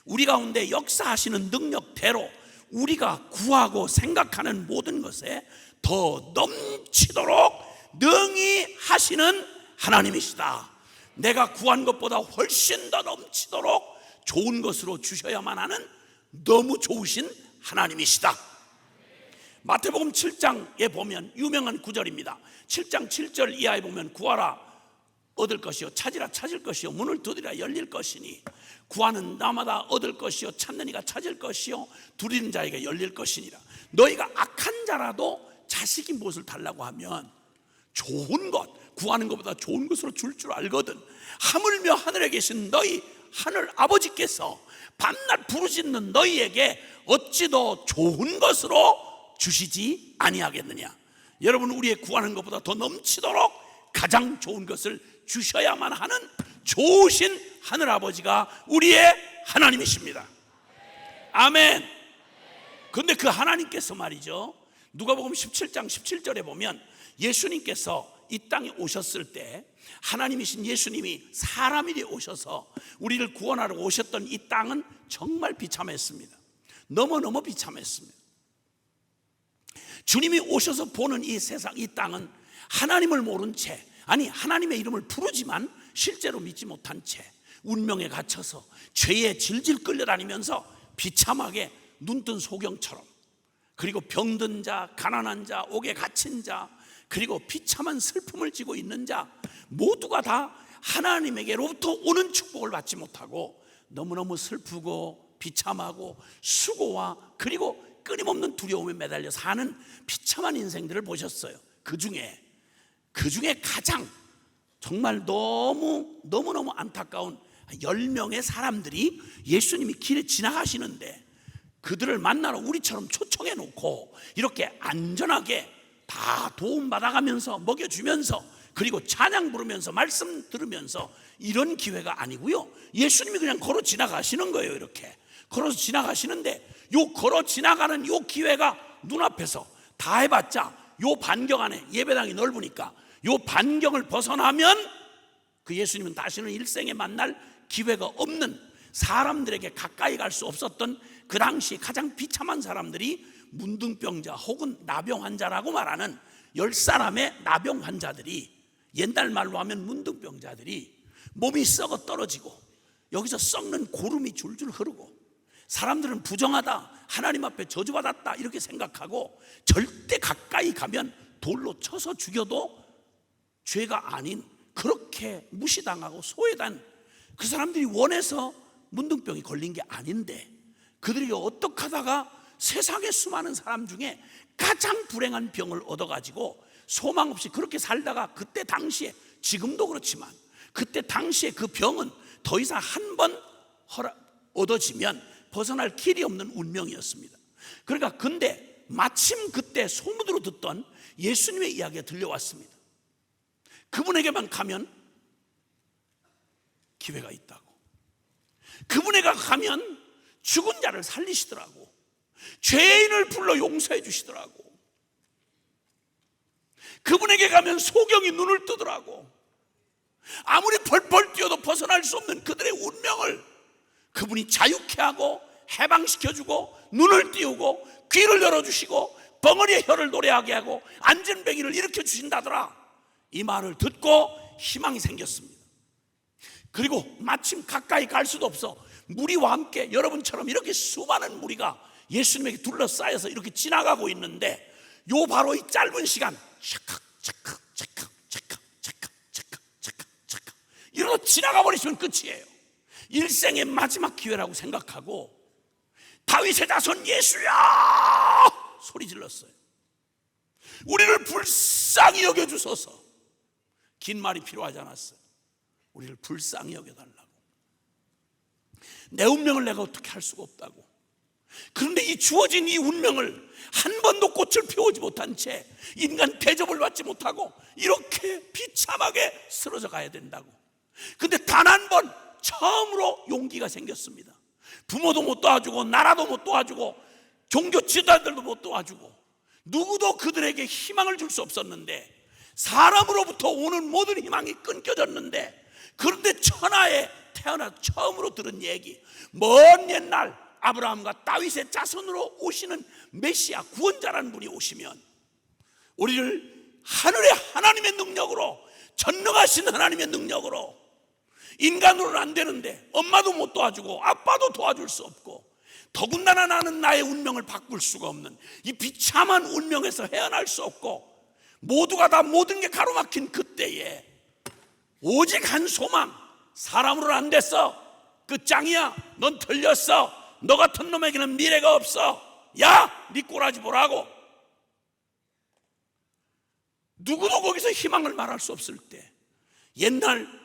우리 가운데 역사하시는 능력대로 우리가 구하고 생각하는 모든 것에 더 넘치도록 능히 하시는 하나님이시다. 내가 구한 것보다 훨씬 더 넘치도록 좋은 것으로 주셔야만 하는 너무 좋으신 하나님이시다. 마태복음 7장에 보면 유명한 구절입니다. 7장 7절 이하에 보면 구하라 얻을 것이요, 찾으라 찾을 것이요, 문을 두드리라 열릴 것이니, 구하는 나마다 얻을 것이요, 찾는 이가 찾을 것이요, 두드리는 자에게 열릴 것이니라. 너희가 악한 자라도 자식이 무엇을 달라고 하면 좋은 것, 구하는 것보다 좋은 것으로 줄 알거든. 하물며 하늘에 계신 너희 하늘 아버지께서 밤낮 부르짖는 너희에게 어찌 더 좋은 것으로 주시지 아니하겠느냐. 여러분, 우리의 구하는 것보다 더 넘치도록 가장 좋은 것을 주셔야만 하는 좋으신 하늘 아버지가 우리의 하나님이십니다. 아멘. 그런데 그 하나님께서 말이죠, 누가복음 17장 17절에 보면 예수님께서 이 땅에 오셨을 때 하나님이신 예수님이 사람이 되어 오셔서 우리를 구원하러 오셨던 이 땅은 정말 비참했습니다. 너무너무 비참했습니다. 주님이 오셔서 보는 이 세상, 이 땅은 하나님을 모른 채, 아니 하나님의 이름을 부르지만 실제로 믿지 못한 채 운명에 갇혀서 죄에 질질 끌려다니면서 비참하게 눈뜬 소경처럼, 그리고 병든 자, 가난한 자, 옥에 갇힌 자, 그리고 비참한 슬픔을 지고 있는 자 모두가 다 하나님에게로부터 오는 축복을 받지 못하고 너무너무 슬프고 비참하고 수고와 그리고 끊임없는 두려움에 매달려 사는 비참한 인생들을 보셨어요. 그 중에 가장 정말 너무너무 안타까운 10명의 사람들이 예수님이 길에 지나가시는데 그들을 만나러 우리처럼 초청해 놓고 이렇게 안전하게 다 도움받아가면서 먹여주면서 그리고 찬양 부르면서 말씀 들으면서 이런 기회가 아니고요, 예수님이 그냥 걸어 지나가시는 거예요. 이렇게 걸어서 지나가시는데 요 걸어 지나가는 요 기회가 눈앞에서 다 해봤자 요 반경 안에, 예배당이 넓으니까 요 반경을 벗어나면 그 예수님은 다시는 일생에 만날 기회가 없는, 사람들에게 가까이 갈 수 없었던 그 당시 가장 비참한 사람들이 문둥병자 혹은 나병 환자라고 말하는 10사람의 나병 환자들이, 옛날 말로 하면 문둥병자들이 몸이 썩어 떨어지고 여기서 썩는 고름이 줄줄 흐르고 사람들은 부정하다, 하나님 앞에 저주받았다 이렇게 생각하고 절대 가까이 가면 돌로 쳐서 죽여도 죄가 아닌 그렇게 무시당하고 소외된 그 사람들이 원해서 문둥병이 걸린 게 아닌데 그들이 어떻게 하다가 세상의 수많은 사람 중에 가장 불행한 병을 얻어가지고 소망 없이 그렇게 살다가 그때 당시에, 지금도 그렇지만 그때 당시에 그 병은 더 이상 한 번 얻어지면 벗어날 길이 없는 운명이었습니다. 그러니까 근데 마침 그때 소문으로 듣던 예수님의 이야기가 들려왔습니다. 그분에게만 가면 기회가 있다고, 그분에게 가면 죽은 자를 살리시더라고, 죄인을 불러 용서해 주시더라고, 그분에게 가면 소경이 눈을 뜨더라고, 아무리 펄펄 뛰어도 벗어날 수 없는 그들의 운명을 그분이 자유케 하고 해방시켜주고 눈을 띄우고 귀를 열어주시고 벙어리의 혀를 노래하게 하고 안전뱅이를 일으켜 주신다더라. 이 말을 듣고 희망이 생겼습니다. 그리고 마침 가까이 갈 수도 없어 무리와 함께 여러분처럼 이렇게 수많은 무리가 예수님에게 둘러싸여서 이렇게 지나가고 있는데 요 바로 이 짧은 시간 착각 이러고 지나가 버리시면 끝이에요. 일생의 마지막 기회라고 생각하고 다윗의 자손 예수야 소리 질렀어요. 우리를 불쌍히 여겨주소서. 긴 말이 필요하지 않았어요. 우리를 불쌍히 여겨달라고. 내 운명을 내가 어떻게 할 수가 없다고. 그런데 이 주어진 이 운명을 한 번도 꽃을 피우지 못한 채 인간 대접을 받지 못하고 이렇게 비참하게 쓰러져 가야 된다고. 근데 단 한 번 처음으로 용기가 생겼습니다. 부모도 못 도와주고 나라도 못 도와주고 종교 지도자들도 못 도와주고 누구도 그들에게 희망을 줄 수 없었는데 사람으로부터 오는 모든 희망이 끊겨졌는데, 그런데 천하에 태어나 처음으로 들은 얘기, 먼 옛날 아브라함과 다윗의 자손으로 오시는 메시아 구원자라는 분이 오시면 우리를 하늘의 하나님의 능력으로, 전능하신 하나님의 능력으로, 인간으로는 안 되는데 엄마도 못 도와주고 아빠도 도와줄 수 없고 더군다나 나는 나의 운명을 바꿀 수가 없는 이 비참한 운명에서 헤어날 수 없고 모두가 다 모든 게 가로막힌 그때에 오직 한 소망, 사람으로는 안 됐어, 끝장이야, 넌 틀렸어, 너 같은 놈에게는 미래가 없어, 야, 네 꼬라지 보라고. 누구도 거기서 희망을 말할 수 없을 때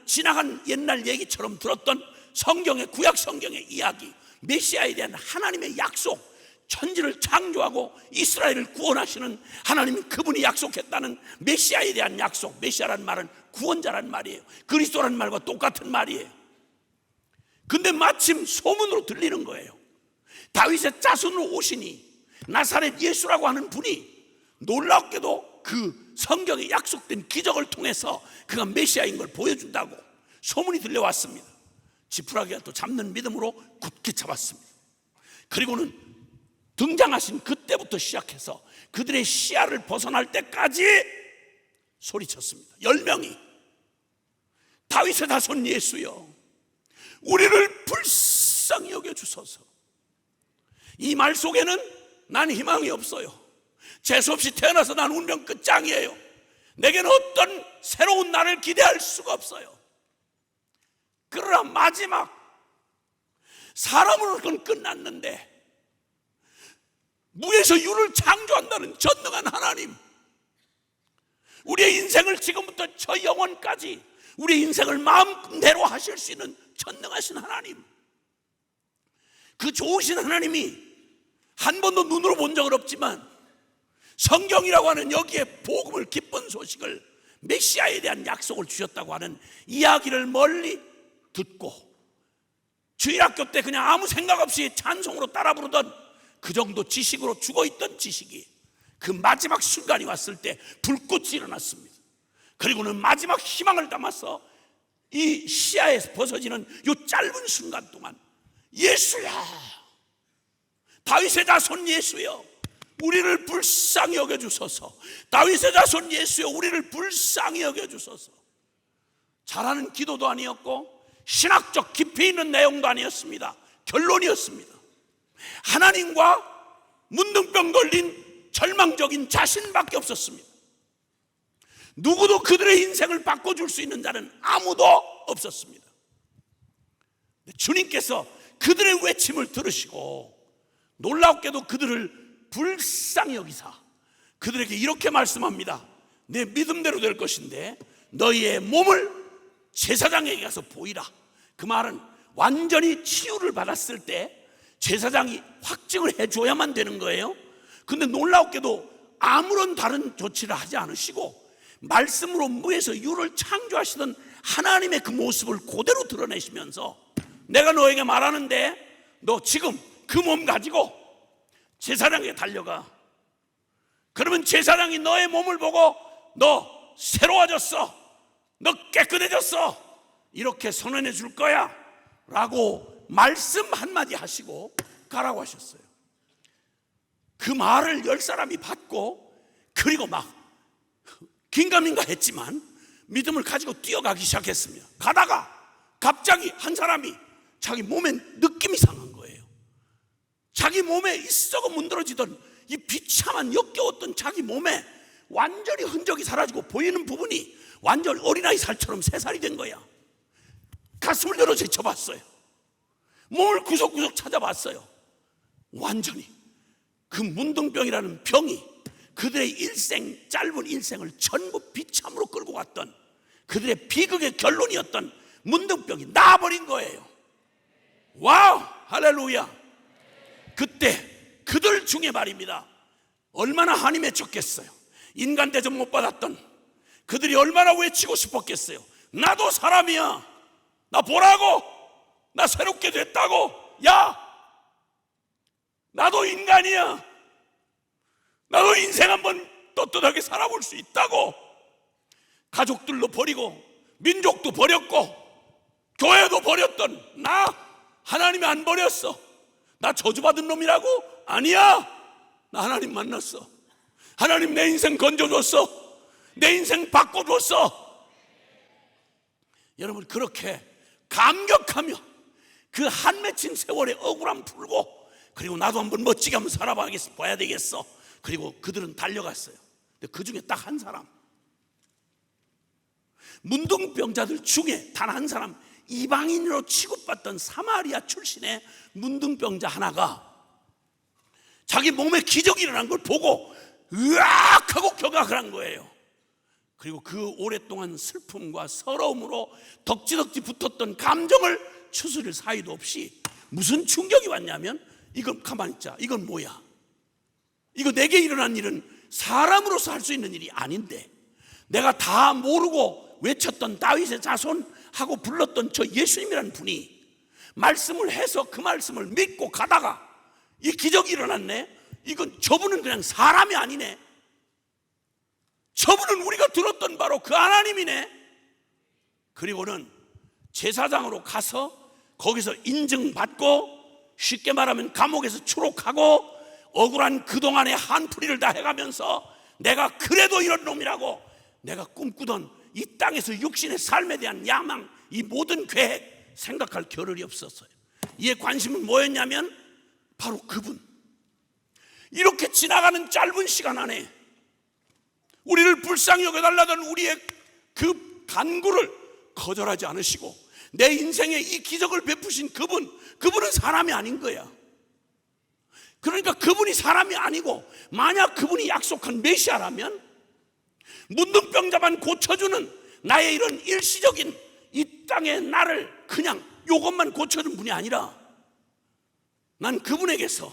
지나간 옛날 얘기처럼 들었던 성경의, 구약 성경의 이야기, 메시아에 대한 하나님의 약속, 천지를 창조하고 이스라엘을 구원하시는 하나님이 그분이 약속했다는 메시아에 대한 약속, 메시아란 말은 구원자란 말이에요. 그리스도란 말과 똑같은 말이에요. 근데 마침 소문으로 들리는 거예요. 다윗의 자손으로 오시니 나사렛 예수라고 하는 분이 놀랍게도 그 성경에 약속된 기적을 통해서 그가 메시아인 걸 보여준다고 소문이 들려왔습니다. 지푸라기가 또 잡는 믿음으로 굳게 잡았습니다. 그리고는 등장하신 그때부터 시작해서 그들의 시야를 벗어날 때까지 소리쳤습니다. 10명이 다윗의 자손 예수여, 우리를 불쌍히 여겨주소서. 이 말 속에는 난 희망이 없어요. 재수없이 태어나서 난 운명 끝장이에요. 내게는 어떤 새로운 날을 기대할 수가 없어요. 그러나 마지막 사람으로는 끝났는데 무에서 유를 창조한다는 전능한 하나님, 우리의 인생을 지금부터 저 영원까지 우리의 인생을 마음대로 하실 수 있는 전능하신 하나님, 그 좋으신 하나님이 한 번도 눈으로 본 적은 없지만 성경이라고 하는 여기에 복음을, 기쁜 소식을, 메시아에 대한 약속을 주셨다고 하는 이야기를 멀리 듣고 주일학교 때 그냥 아무 생각 없이 찬송으로 따라 부르던 그 정도 지식으로 죽어있던 지식이 그 마지막 순간이 왔을 때 불꽃이 일어났습니다. 그리고는 마지막 희망을 담아서 이 시야에서 벗어지는 이 짧은 순간 동안 예수야, 다윗의 자손 예수여, 우리를 불쌍히 여겨주소서. 다윗의 자손 예수여, 우리를 불쌍히 여겨주소서. 잘하는 기도도 아니었고 신학적 깊이 있는 내용도 아니었습니다. 결론이었습니다. 하나님과 문둥병 걸린 절망적인 자신밖에 없었습니다. 누구도 그들의 인생을 바꿔줄 수 있는 자는 아무도 없었습니다. 주님께서 그들의 외침을 들으시고 놀랍게도 그들을 불쌍히 여기사 그들에게 이렇게 말씀합니다. 내 믿음대로 될 것인데 너희의 몸을 제사장에게 가서 보이라. 그 말은 완전히 치유를 받았을 때 제사장이 확증을 해줘야만 되는 거예요. 근데 놀랍게도 아무런 다른 조치를 하지 않으시고 말씀으로 무에서 유를 창조하시던 하나님의 그 모습을 그대로 드러내시면서 내가 너에게 말하는데 너 지금 그 몸 가지고 제사장에게 달려가. 그러면 제사장이 너의 몸을 보고 너 새로워졌어, 너 깨끗해졌어, 이렇게 선언해 줄 거야 라고 말씀 한마디 하시고 가라고 하셨어요. 그 말을 10사람이 받고 그리고 막 긴가민가 했지만 믿음을 가지고 뛰어가기 시작했습니다. 가다가 갑자기 한 사람이 자기 몸에 느낌이 상한 거예요. 자기 몸에 있어가 문드러지던 이 비참한 역겨웠던 자기 몸에 완전히 흔적이 사라지고 보이는 부분이 완전 어린아이 살처럼 3살이 된 거야. 가슴을 열어 제쳐봤어요. 몸을 구석구석 찾아봤어요. 완전히 그 문둥병이라는 병이 그들의 일생, 짧은 일생을 전부 비참으로 끌고 갔던 그들의 비극의 결론이었던 문둥병이 나아버린 거예요. 와우, 할렐루야. 그때 그들 중에 말입니다, 얼마나 한이 맺혔겠어요. 인간 대접 못 받았던 그들이 얼마나 외치고 싶었겠어요. 나도 사람이야, 나 보라고, 나 새롭게 됐다고, 야 나도 인간이야, 나도 인생 한번 떳떳하게 살아볼 수 있다고. 가족들도 버리고 민족도 버렸고 교회도 버렸던 나 하나님이 안 버렸어. 나 저주받은 놈이라고? 아니야, 나 하나님 만났어. 하나님 내 인생 건져줬어. 내 인생 바꿔줬어. 여러분, 그렇게 감격하며 그 한 맺힌 세월의 억울함 풀고 그리고 나도 한번 멋지게 한번 살아봐야 되겠어. 그리고 그들은 달려갔어요. 근데 그 중에 딱 한 사람, 문둥병자들 중에 단 한 사람, 이방인으로 취급받던 사마리아 출신의 문둥병자 하나가 자기 몸에 기적이 일어난 걸 보고 으악 하고 경악을 한 거예요. 그리고 그 오랫동안 슬픔과 서러움으로 덕지덕지 붙었던 감정을 추스릴 사이도 없이 무슨 충격이 왔냐면, 이건 가만히 있자, 이건 뭐야, 이거 내게 일어난 일은 사람으로서 할 수 있는 일이 아닌데, 내가 다 모르고 외쳤던 다윗의 자손하고 불렀던 저 예수님이라는 분이 말씀을 해서 그 말씀을 믿고 가다가 이 기적이 일어났네. 이건 저분은 그냥 사람이 아니네. 저분은 우리가 들었던 바로 그 하나님이네. 그리고는 제사장으로 가서 거기서 인증받고, 쉽게 말하면 감옥에서 추록하고, 억울한 그동안의 한풀이를 다 해가면서 내가 그래도 이런 놈이라고, 내가 꿈꾸던 이 땅에서 육신의 삶에 대한 야망, 이 모든 계획 생각할 겨를이 없었어요. 이에 관심은 뭐였냐면 바로 그분. 이렇게 지나가는 짧은 시간 안에 우리를 불쌍히 여겨달라던 우리의 그 간구를 거절하지 않으시고 내 인생에 이 기적을 베푸신 그분은 사람이 아닌 거야. 그러니까 그분이 사람이 아니고, 만약 그분이 약속한 메시아라면 문둥병자만 고쳐주는 나의 이런 일시적인 이 땅의 나를 그냥 요것만 고쳐준 분이 아니라, 난 그분에게서,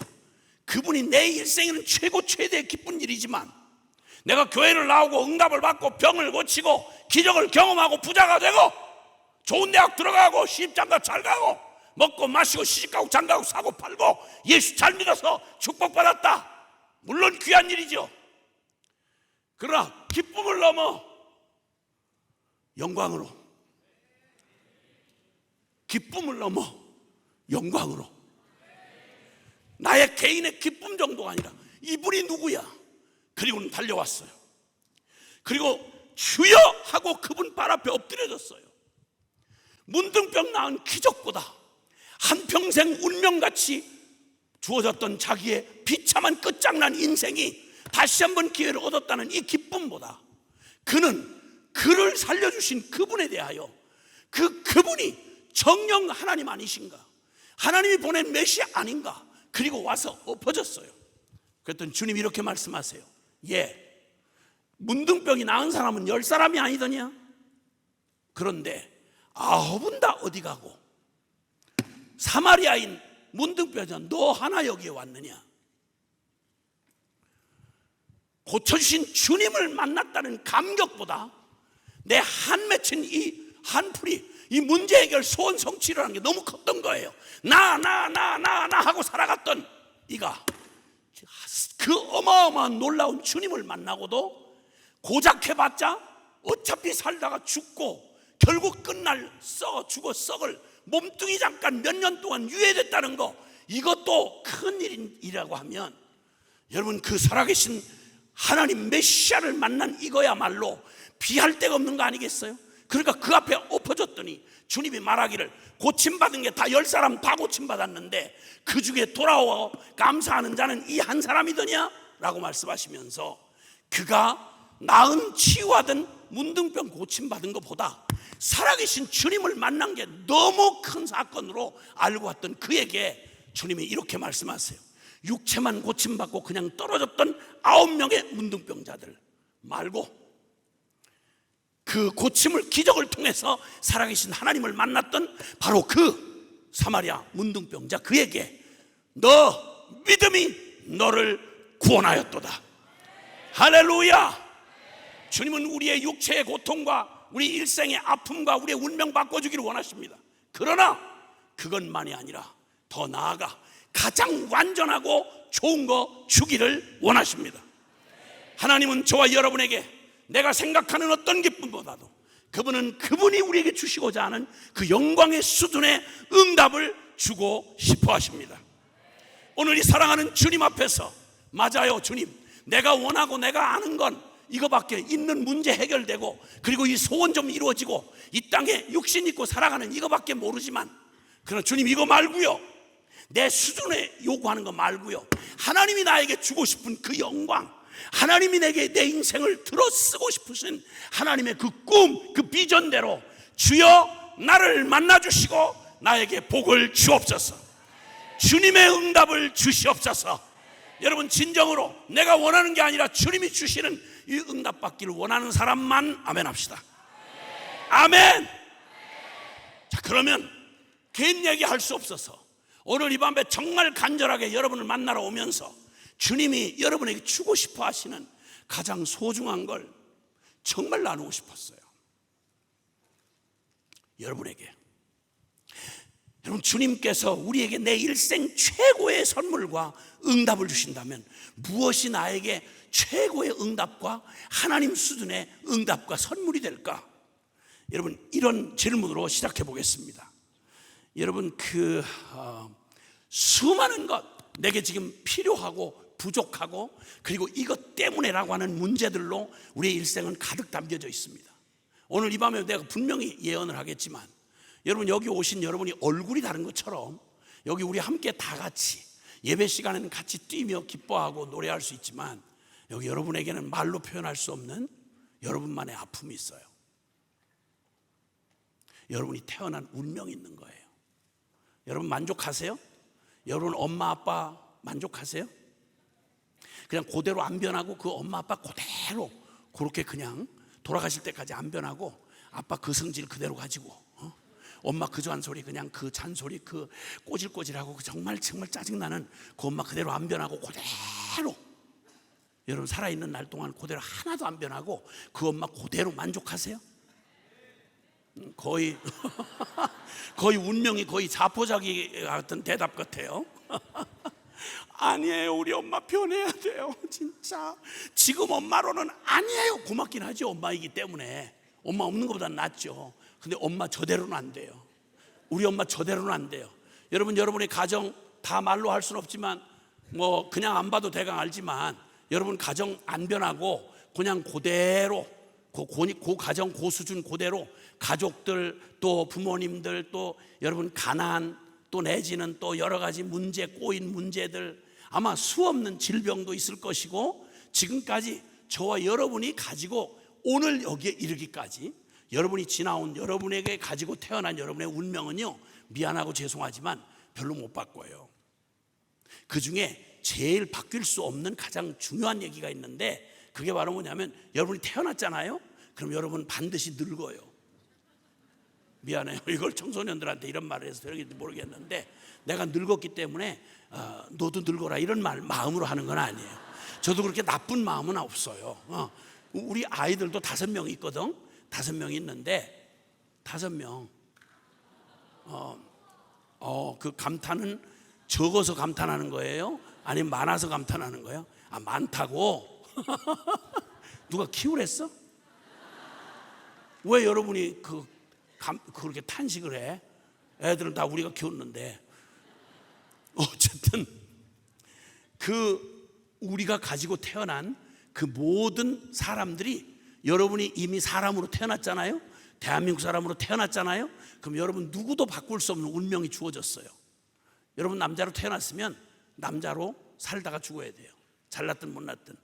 그분이 내 일생에는 최대의 기쁜 일이지만 내가 교회를 나오고 응답을 받고 병을 고치고 기적을 경험하고 부자가 되고 좋은 대학 들어가고 시집장가 잘 가고 먹고 마시고 시집가고 장가고 사고 팔고 예수 잘 믿어서 축복받았다. 물론 귀한 일이죠. 그러나 기쁨을 넘어 영광으로, 기쁨을 넘어 영광으로, 나의 개인의 기쁨 정도가 아니라 이분이 누구야? 그리고는 달려왔어요. 그리고 주여 하고 그분 발 앞에 엎드려졌어요. 문둥병 나은 기적보다 한평생 운명같이 주어졌던 자기의 비참한 끝장난 인생이 다시 한번 기회를 얻었다는 이 기쁨보다, 그는 그를 살려주신 그분에 대하여 그분이 정녕 하나님 아니신가, 하나님이 보낸 메시아 아닌가, 그리고 와서 엎어졌어요. 그랬더니 주님이 이렇게 말씀하세요. 문둥병이 나은 사람은 10사람이 아니더냐? 그런데 9은 다 어디 가고 사마리아인 문둥병자 너 하나 여기에 왔느냐? 고쳐주신 주님을 만났다는 감격보다 내 한 맺힌 이 한풀이, 이 문제 해결 소원 성취를 하는 게 너무 컸던 거예요. 나 하고 살아갔던 이가 그 어마어마한 놀라운 주님을 만나고도 고작 해봤자 어차피 살다가 죽고 결국 끝날 죽어 썩을 몸뚱이 잠깐 몇 년 동안 유예됐다는 거, 이것도 큰 일이라고 하면, 여러분 그 살아계신 하나님 메시아를 만난 이거야말로 비할 데가 없는 거 아니겠어요? 그러니까 그 앞에 엎어졌더니 주님이 말하기를 고침받은 게 다 10사람 다 고침받았는데 그 중에 돌아와 감사하는 자는 이 한 사람이더냐? 라고 말씀하시면서, 그가 나은 치유하던 문둥병 고침받은 것보다 살아계신 주님을 만난 게 너무 큰 사건으로 알고 왔던 그에게 주님이 이렇게 말씀하세요. 육체만 고침받고 그냥 떨어졌던 9명의 문둥병자들 말고, 그 고침을, 기적을 통해서 살아계신 하나님을 만났던 바로 그 사마리아 문둥병자, 그에게 너 믿음이 너를 구원하였도다. 할렐루야. 주님은 우리의 육체의 고통과 우리 일생의 아픔과 우리의 운명 바꿔주기를 원하십니다. 그러나 그것만이 아니라 더 나아가 가장 완전하고 좋은 거 주기를 원하십니다. 하나님은 저와 여러분에게 내가 생각하는 어떤 기쁨보다도 그분이 우리에게 주시고자 하는 그 영광의 수준의 응답을 주고 싶어 하십니다. 오늘 이 사랑하는 주님 앞에서, 맞아요 주님, 내가 원하고 내가 아는 건 이거밖에, 있는 문제 해결되고 그리고 이 소원 좀 이루어지고 이 땅에 육신 있고 살아가는 이거밖에 모르지만, 그러나 주님 이거 말고요, 내 수준에 요구하는 거 말고요, 하나님이 나에게 주고 싶은 그 영광, 하나님이 내게 내 인생을 들어 쓰고 싶으신 하나님의 그 꿈, 그 비전대로 주여 나를 만나주시고 나에게 복을 주옵소서. 주님의 응답을 주시옵소서. 여러분 진정으로 내가 원하는 게 아니라 주님이 주시는 이 응답받기를 원하는 사람만 아멘 합시다. 아멘. 자, 그러면 개인 얘기할 수 없어서 오늘 이 밤에 정말 간절하게 여러분을 만나러 오면서 주님이 여러분에게 주고 싶어 하시는 가장 소중한 걸 정말 나누고 싶었어요. 여러분에게. 여러분, 주님께서 우리에게 내 일생 최고의 선물과 응답을 주신다면 무엇이 나에게 최고의 응답과 하나님 수준의 응답과 선물이 될까? 여러분, 이런 질문으로 시작해 보겠습니다. 여러분, 수많은 것, 내게 지금 필요하고 부족하고 그리고 이것 때문에라고 하는 문제들로 우리의 일생은 가득 담겨져 있습니다. 오늘 이 밤에 내가 분명히 예언을 하겠지만, 여러분, 여기 오신 여러분이 얼굴이 다른 것처럼 여기 우리 함께 다 같이 예배 시간에는 같이 뛰며 기뻐하고 노래할 수 있지만, 여기 여러분에게는 말로 표현할 수 없는 여러분만의 아픔이 있어요. 여러분이 태어난 운명이 있는 거예요. 여러분 만족하세요? 여러분 엄마 아빠 만족하세요? 그냥 그대로 안 변하고 그 엄마 아빠 그대로 그렇게 그냥 돌아가실 때까지 안 변하고 아빠 그 성질 그대로 가지고 엄마 그 잔소리 그냥 그 잔소리 그 꼬질꼬질하고 정말 짜증나는 그 엄마 그대로 안 변하고 그대로 여러분 살아있는 날 동안 그대로 하나도 안 변하고 그 엄마 그대로 만족하세요? 거의 운명이 거의 자포자기 같은 대답 같아요. 아니에요, 우리 엄마 변해야 돼요. 진짜 지금 엄마로는 아니에요. 고맙긴 하죠, 엄마이기 때문에. 엄마 없는 것보다는 낫죠. 근데 엄마 저대로는 안 돼요. 우리 엄마 저대로는 안 돼요. 여러분, 여러분의 가정 다 말로 할 수는 없지만 뭐 그냥 안 봐도 대강 알지만, 여러분 가정 안 변하고 그냥 그대로 그 가정 그 수준 그대로 가족들 또 부모님들 또 여러분 가난 또 내지는 또 여러 가지 문제 꼬인 문제들 아마 수없는 질병도 있을 것이고, 지금까지 저와 여러분이 가지고 오늘 여기에 이르기까지 여러분이 지나온 여러분에게 가지고 태어난 여러분의 운명은요, 미안하고 죄송하지만 별로 못 바꿔요. 그 중에 제일 바뀔 수 없는 가장 중요한 얘기가 있는데, 그게 바로 뭐냐면, 여러분이 태어났잖아요. 그럼 여러분 반드시 늙어요. 미안해요, 이걸 청소년들한테 이런 말을 해서 되는지 모르겠는데, 내가 늙었기 때문에 너도 늙어라 이런 마음으로 하는 건 아니에요. 저도 그렇게 나쁜 마음은 없어요. 우리 아이들도 5명 있거든. 5명 있는데 5명 그 감탄은 적어서 감탄하는 거예요? 아니면 많아서 감탄하는 거예요? 많다고? 누가 키우랬어? 왜 여러분이 그렇게 탄식을 해? 애들은 다 우리가 키웠는데. 어쨌든 우리가 가지고 태어난 그 모든 사람들이, 여러분이 이미 사람으로 태어났잖아요. 대한민국 사람으로 태어났잖아요. 그럼 여러분 누구도 바꿀 수 없는 운명이 주어졌어요. 여러분 남자로 태어났으면 남자로 살다가 죽어야 돼요. 잘났든 못났든.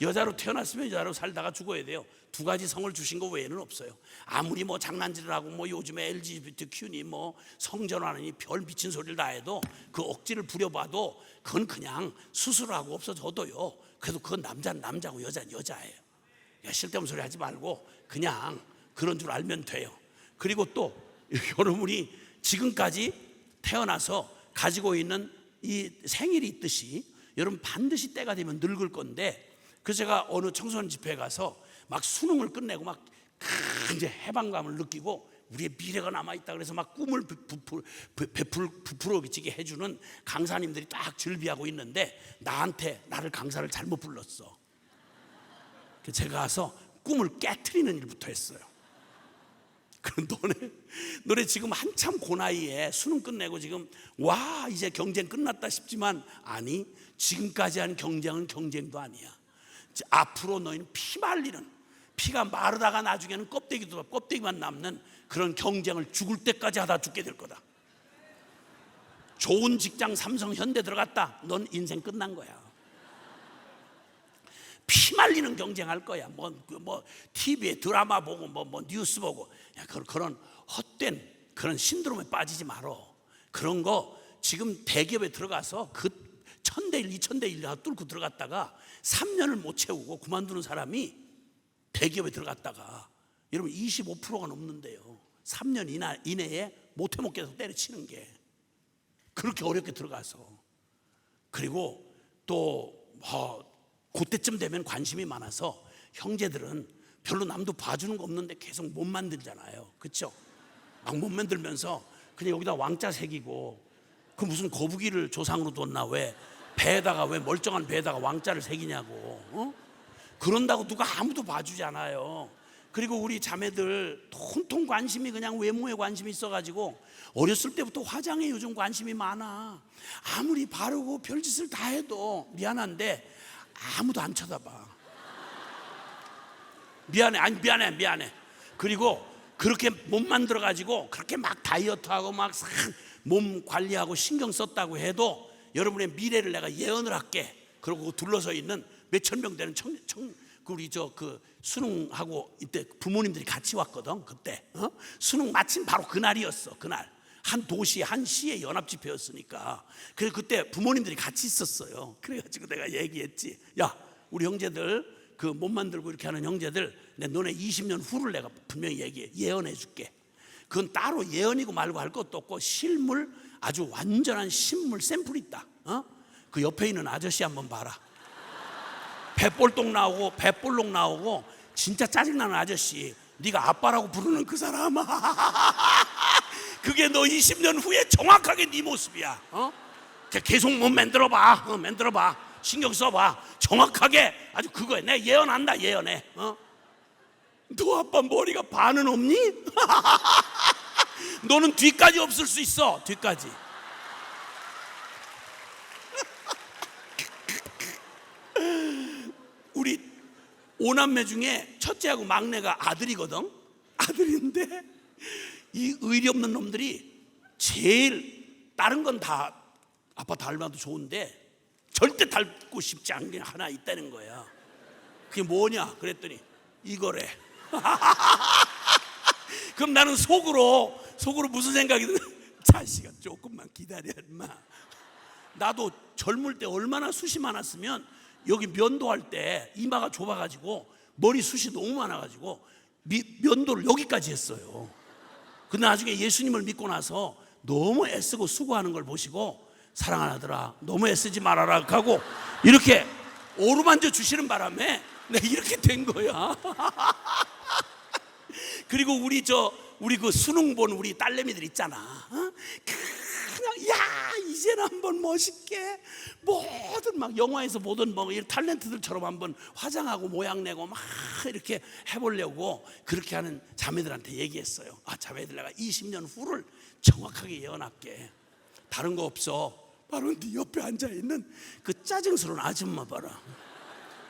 여자로 태어났으면 여자로 살다가 죽어야 돼요. 2가지 성을 주신 거 외에는 없어요. 아무리 뭐 장난질을 하고 뭐 요즘에 LGBTQ니 뭐 성전환이니 별 미친 소리를 다 해도, 그 억지를 부려봐도 그건 그냥 수술하고 없어져도요, 그래도 그건 남자는 남자고 여자는 여자예요. 쓸데없는 소리 하지 말고 그냥 그런 줄 알면 돼요. 그리고 또 여러분이 지금까지 태어나서 가지고 있는 이 생일이 있듯이 여러분 반드시 때가 되면 늙을 건데, 그래서 제가 어느 청소년 집회에 가서 막 수능을 끝내고 막 이제 해방감을 느끼고 우리의 미래가 남아있다 그래서 막 꿈을 부풀어지게 해주는 강사님들이 딱 즐비하고 있는데, 나를 강사를 잘못 불렀어. 제가 가서 꿈을 깨트리는 일부터 했어요. 그럼 너네 지금 한참 그 나이에 수능 끝내고 지금 와 이제 경쟁 끝났다 싶지만, 아니, 지금까지 한 경쟁은 경쟁도 아니야. 앞으로 너희는 피가 마르다가 나중에는 껍데기만 남는 그런 경쟁을 죽을 때까지 하다 죽게 될 거다. 좋은 직장 삼성 현대 들어갔다, 넌 인생 끝난 거야. 피말리는 경쟁할 거야. 뭐 TV에 드라마 보고 뭐 뉴스 보고, 그런 헛된 그런 신드롬에 빠지지 말어. 그런 거 지금 대기업에 들어가서 그 1000대 1, 2000대 1 뚫고 들어갔다가 3년을 못 채우고 그만두는 사람이 대기업에 들어갔다가 여러분 25%가 넘는데요. 3년 이내에 못해 계속 때려치는 게 그렇게 어렵게 들어가서. 그리고 또 그때쯤 되면 관심이 많아서 형제들은 별로 남도 봐주는 거 없는데 계속 못 만들잖아요. 그렇죠? 막 못 만들면서 그냥 여기다 왕자 새기고, 그 무슨 거북이를 조상으로 뒀나, 왜 배에다가, 왜 멀쩡한 배에다가 왕자를 새기냐고. 그런다고 누가 아무도 봐주지 않아요. 그리고 우리 자매들 온통 관심이 그냥 외모에 관심이 있어가지고 어렸을 때부터 화장에 요즘 관심이 많아. 아무리 바르고 별짓을 다 해도 미안한데 아무도 안 쳐다봐. 미안해. 그리고 그렇게 못 만들어가지고 그렇게 막 다이어트하고 막 몸 관리하고 신경 썼다고 해도 여러분의 미래를 내가 예언을 할게. 그러고 둘러서 있는 몇천 명 되는 우리 그 수능하고 이때 부모님들이 같이 왔거든. 그때 수능 마침 바로 그날이었어. 그날 한 도시 한 시의 연합집회였으니까. 그래서 그때 부모님들이 같이 있었어요. 그래가지고 내가 얘기했지. 야, 우리 형제들 그 못 만들고 이렇게 하는 형제들, 너네 20년 후를 내가 분명히 예언해 줄게. 그건 따로 예언이고 말고 할 것도 없고 실물, 아주 완전한 신물 샘플이 있다. 그 옆에 있는 아저씨 한번 봐라. 배볼록 나오고 진짜 짜증나는 아저씨. 네가 아빠라고 부르는 그 사람. 그게 너 20년 후에 정확하게 네 모습이야. 계속 못 만들어봐. 만들어봐. 신경 써봐. 정확하게 아주 그거야. 내가 예언한다. 예언해. 너 아빠 머리가 반은 없니? 너는 뒤까지 없을 수 있어. 뒤까지. 우리 5남매 중에 첫째하고 막내가 아들이거든. 아들인데 이 의리 없는 놈들이 제일, 다른 건 다 아빠 닮아도 좋은데 절대 닮고 싶지 않은 게 하나 있다는 거야. 그게 뭐냐 그랬더니 이거래. 그럼 나는 속으로 무슨 생각이 드냐, 자식아 조금만 기다려 인마. 나도 젊을 때 얼마나 숱이 많았으면 여기 면도할 때 이마가 좁아가지고 머리 숱이 너무 많아가지고 면도를 여기까지 했어요. 근데 나중에 예수님을 믿고 나서 너무 애쓰고 수고하는 걸 보시고, 사랑하는 아들아 너무 애쓰지 말아라 하고 이렇게 오르만져 주시는 바람에 내가 이렇게 된 거야. 그리고 우리 그 수능 본 우리 딸내미들 있잖아. 그냥 야 이제는 한번 멋있게 뭐든 막 영화에서 보던 뭐 이런 탤런트들처럼 한번 화장하고 모양 내고 막 이렇게 해보려고 그렇게 하는 자매들한테 얘기했어요. 자매들 내가 20년 후를 정확하게 예언할게. 다른 거 없어. 바로 네 옆에 앉아있는 그 짜증스러운 아줌마 봐라.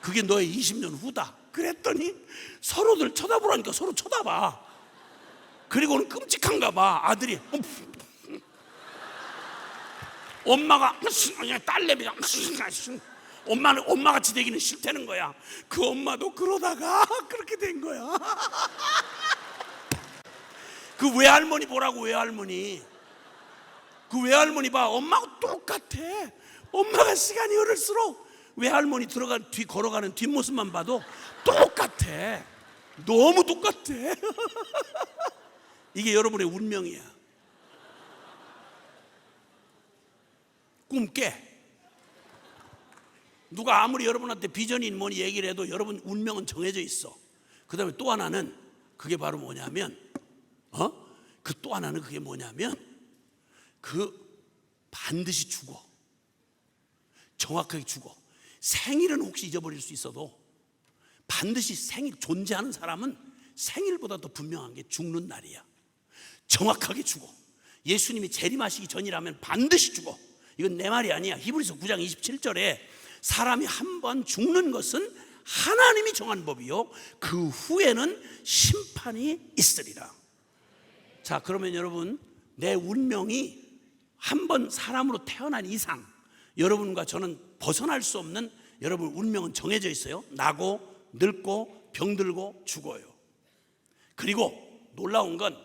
그게 너의 20년 후다. 그랬더니 서로들 쳐다보라니까 서로 쳐다봐. 그리고는 끔찍한가 봐. 아들이 엄마가 딸내미가 엄마같이 되기는 싫다는 거야. 그 엄마도 그러다가 그렇게 된 거야. 그 외할머니 보라고. 외할머니 그 외할머니 봐. 엄마하고 똑같아. 엄마가 시간이 흐를수록 외할머니 걸어가는 뒷모습만 봐도 똑같아. 너무 똑같아. 이게 여러분의 운명이야. 꿈 깨. 누가 아무리 여러분한테 비전이 뭐니 얘기를 해도 여러분 운명은 정해져 있어. 그 다음에 또 하나는 그게 바로 뭐냐면 반드시 죽어. 정확하게 죽어. 생일은 혹시 잊어버릴 수 있어도 반드시 존재하는 사람은 생일보다 더 분명한 게 죽는 날이야. 정확하게 죽어. 예수님이 재림하시기 전이라면 반드시 죽어. 이건 내 말이 아니야. 히브리서 9장 27절에 사람이 한 번 죽는 것은 하나님이 정한 법이요 그 후에는 심판이 있으리라. 자, 그러면 여러분, 내 운명이 한 번 사람으로 태어난 이상 여러분과 저는 벗어날 수 없는 여러분 운명은 정해져 있어요. 나고 늙고 병들고 죽어요. 그리고 놀라운 건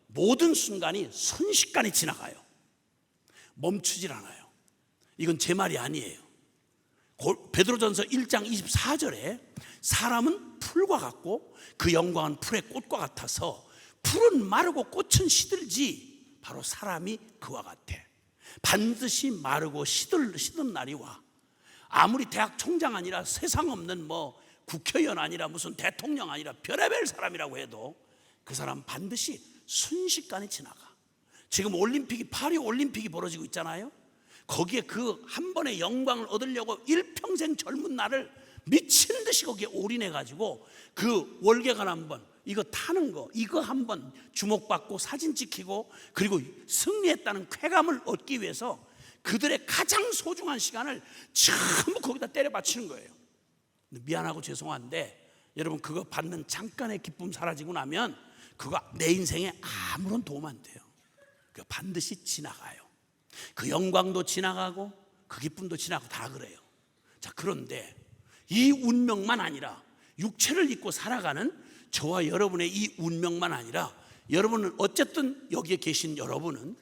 모든 순간이 순식간에 지나가요. 멈추질 않아요. 이건 제 말이 아니에요. 베드로전서 1장 24절에 사람은 풀과 같고 그 영광은 풀의 꽃과 같아서 풀은 마르고 꽃은 시들지 바로 사람이 그와 같아. 반드시 마르고 시든 날이 와. 아무리 대학 총장 아니라 세상 없는 국회의원 아니라 무슨 대통령 아니라 별의별 사람이라고 해도 그 사람 반드시 순식간에 지나가. 지금 파리 올림픽이 벌어지고 있잖아요. 거기에 그 한 번의 영광을 얻으려고 일평생 젊은 날을 미친 듯이 거기에 올인해가지고 그 월계관 한번 이거 타는 거 이거 한번 주목받고 사진 찍히고 그리고 승리했다는 쾌감을 얻기 위해서 그들의 가장 소중한 시간을 전부 거기다 때려 바치는 거예요. 미안하고 죄송한데 여러분 그거 받는 잠깐의 기쁨 사라지고 나면 그거 내 인생에 아무런 도움 안 돼요. 그거 반드시 지나가요. 그 영광도 지나가고 그 기쁨도 지나가고 다 그래요. 자, 그런데 이 운명만 아니라 육체를 입고 살아가는 저와 여러분의 이 운명만 아니라 여러분은 어쨌든 여기에 계신 여러분은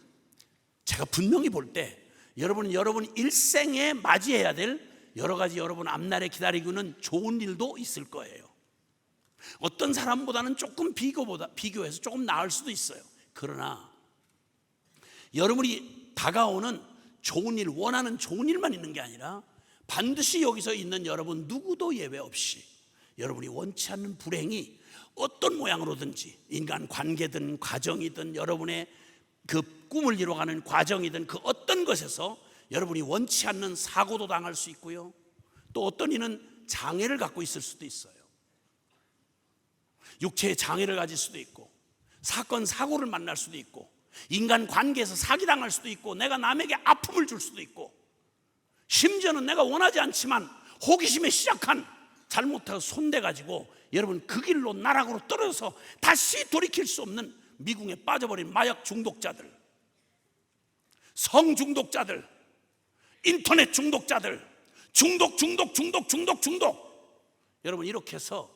제가 분명히 볼 때 여러분 일생에 맞이해야 될 여러 가지 여러분 앞날에 기다리고 있는 좋은 일도 있을 거예요. 어떤 사람보다는 조금 비교해서 조금 나을 수도 있어요. 그러나 여러분이 다가오는 좋은 일, 원하는 좋은 일만 있는 게 아니라 반드시 여기서 있는 여러분 누구도 예외 없이 여러분이 원치 않는 불행이 어떤 모양으로든지 인간 관계든 가정이든 여러분의 그 꿈을 이뤄가는 과정이든 그 어떤 것에서 여러분이 원치 않는 사고도 당할 수 있고요. 또 어떤 이는 장애를 갖고 있을 수도 있어요. 육체의 장애를 가질 수도 있고 사건 사고를 만날 수도 있고 인간 관계에서 사기당할 수도 있고 내가 남에게 아픔을 줄 수도 있고 심지어는 내가 원하지 않지만 호기심에 시작한 잘못해서 손대가지고 여러분 그 길로 나락으로 떨어져서 다시 돌이킬 수 없는 미궁에 빠져버린 마약 중독자들, 성 중독자들, 인터넷 중독자들, 중독 여러분 이렇게 해서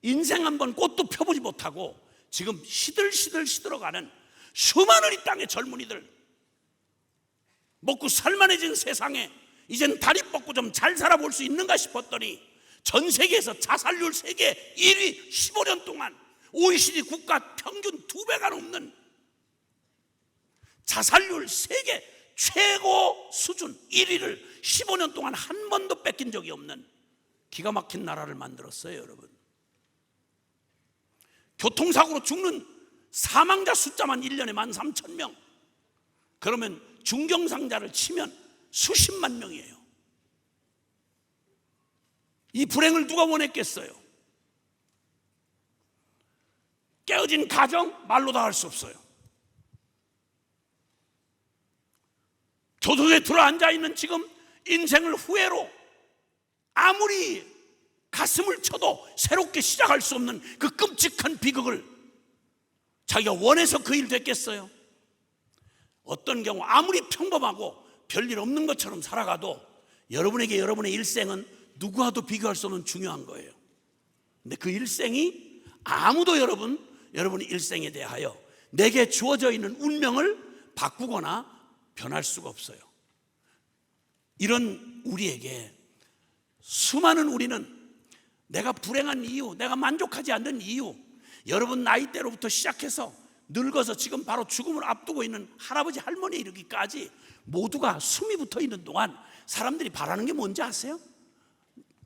인생 한번 꽃도 펴보지 못하고 지금 시들어가는 수많은 이 땅의 젊은이들, 먹고 살만해진 세상에 이젠 다리 뻗고 좀 잘 살아볼 수 있는가 싶었더니 전 세계에서 자살률 세계 1위 15년 동안 OECD 국가 평균 2배가 넘는 자살률 세계 최고 수준 1위를 15년 동안 한 번도 뺏긴 적이 없는 기가 막힌 나라를 만들었어요. 여러분, 교통사고로 죽는 사망자 숫자만 1년에 13,000명. 그러면 중경상자를 치면 수십만 명이에요. 이 불행을 누가 원했겠어요? 깨어진 가정 말로 다 할 수 없어요. 교도소에 들어앉아 있는 지금 인생을 후회로 아무리 가슴을 쳐도 새롭게 시작할 수 없는 그 끔찍한 비극을 자기가 원해서 그 일 됐겠어요? 어떤 경우 아무리 평범하고 별일 없는 것처럼 살아가도 여러분에게 여러분의 일생은 누구와도 비교할 수 없는 중요한 거예요. 근데 그 일생이 아무도 여러분의 일생에 대하여 내게 주어져 있는 운명을 바꾸거나 변할 수가 없어요. 이런 우리에게 수많은 우리는 내가 불행한 이유, 내가 만족하지 않는 이유, 여러분 나이대로부터 시작해서 늙어서 지금 바로 죽음을 앞두고 있는 할아버지 할머니에 이르기까지 모두가 숨이 붙어 있는 동안 사람들이 바라는 게 뭔지 아세요?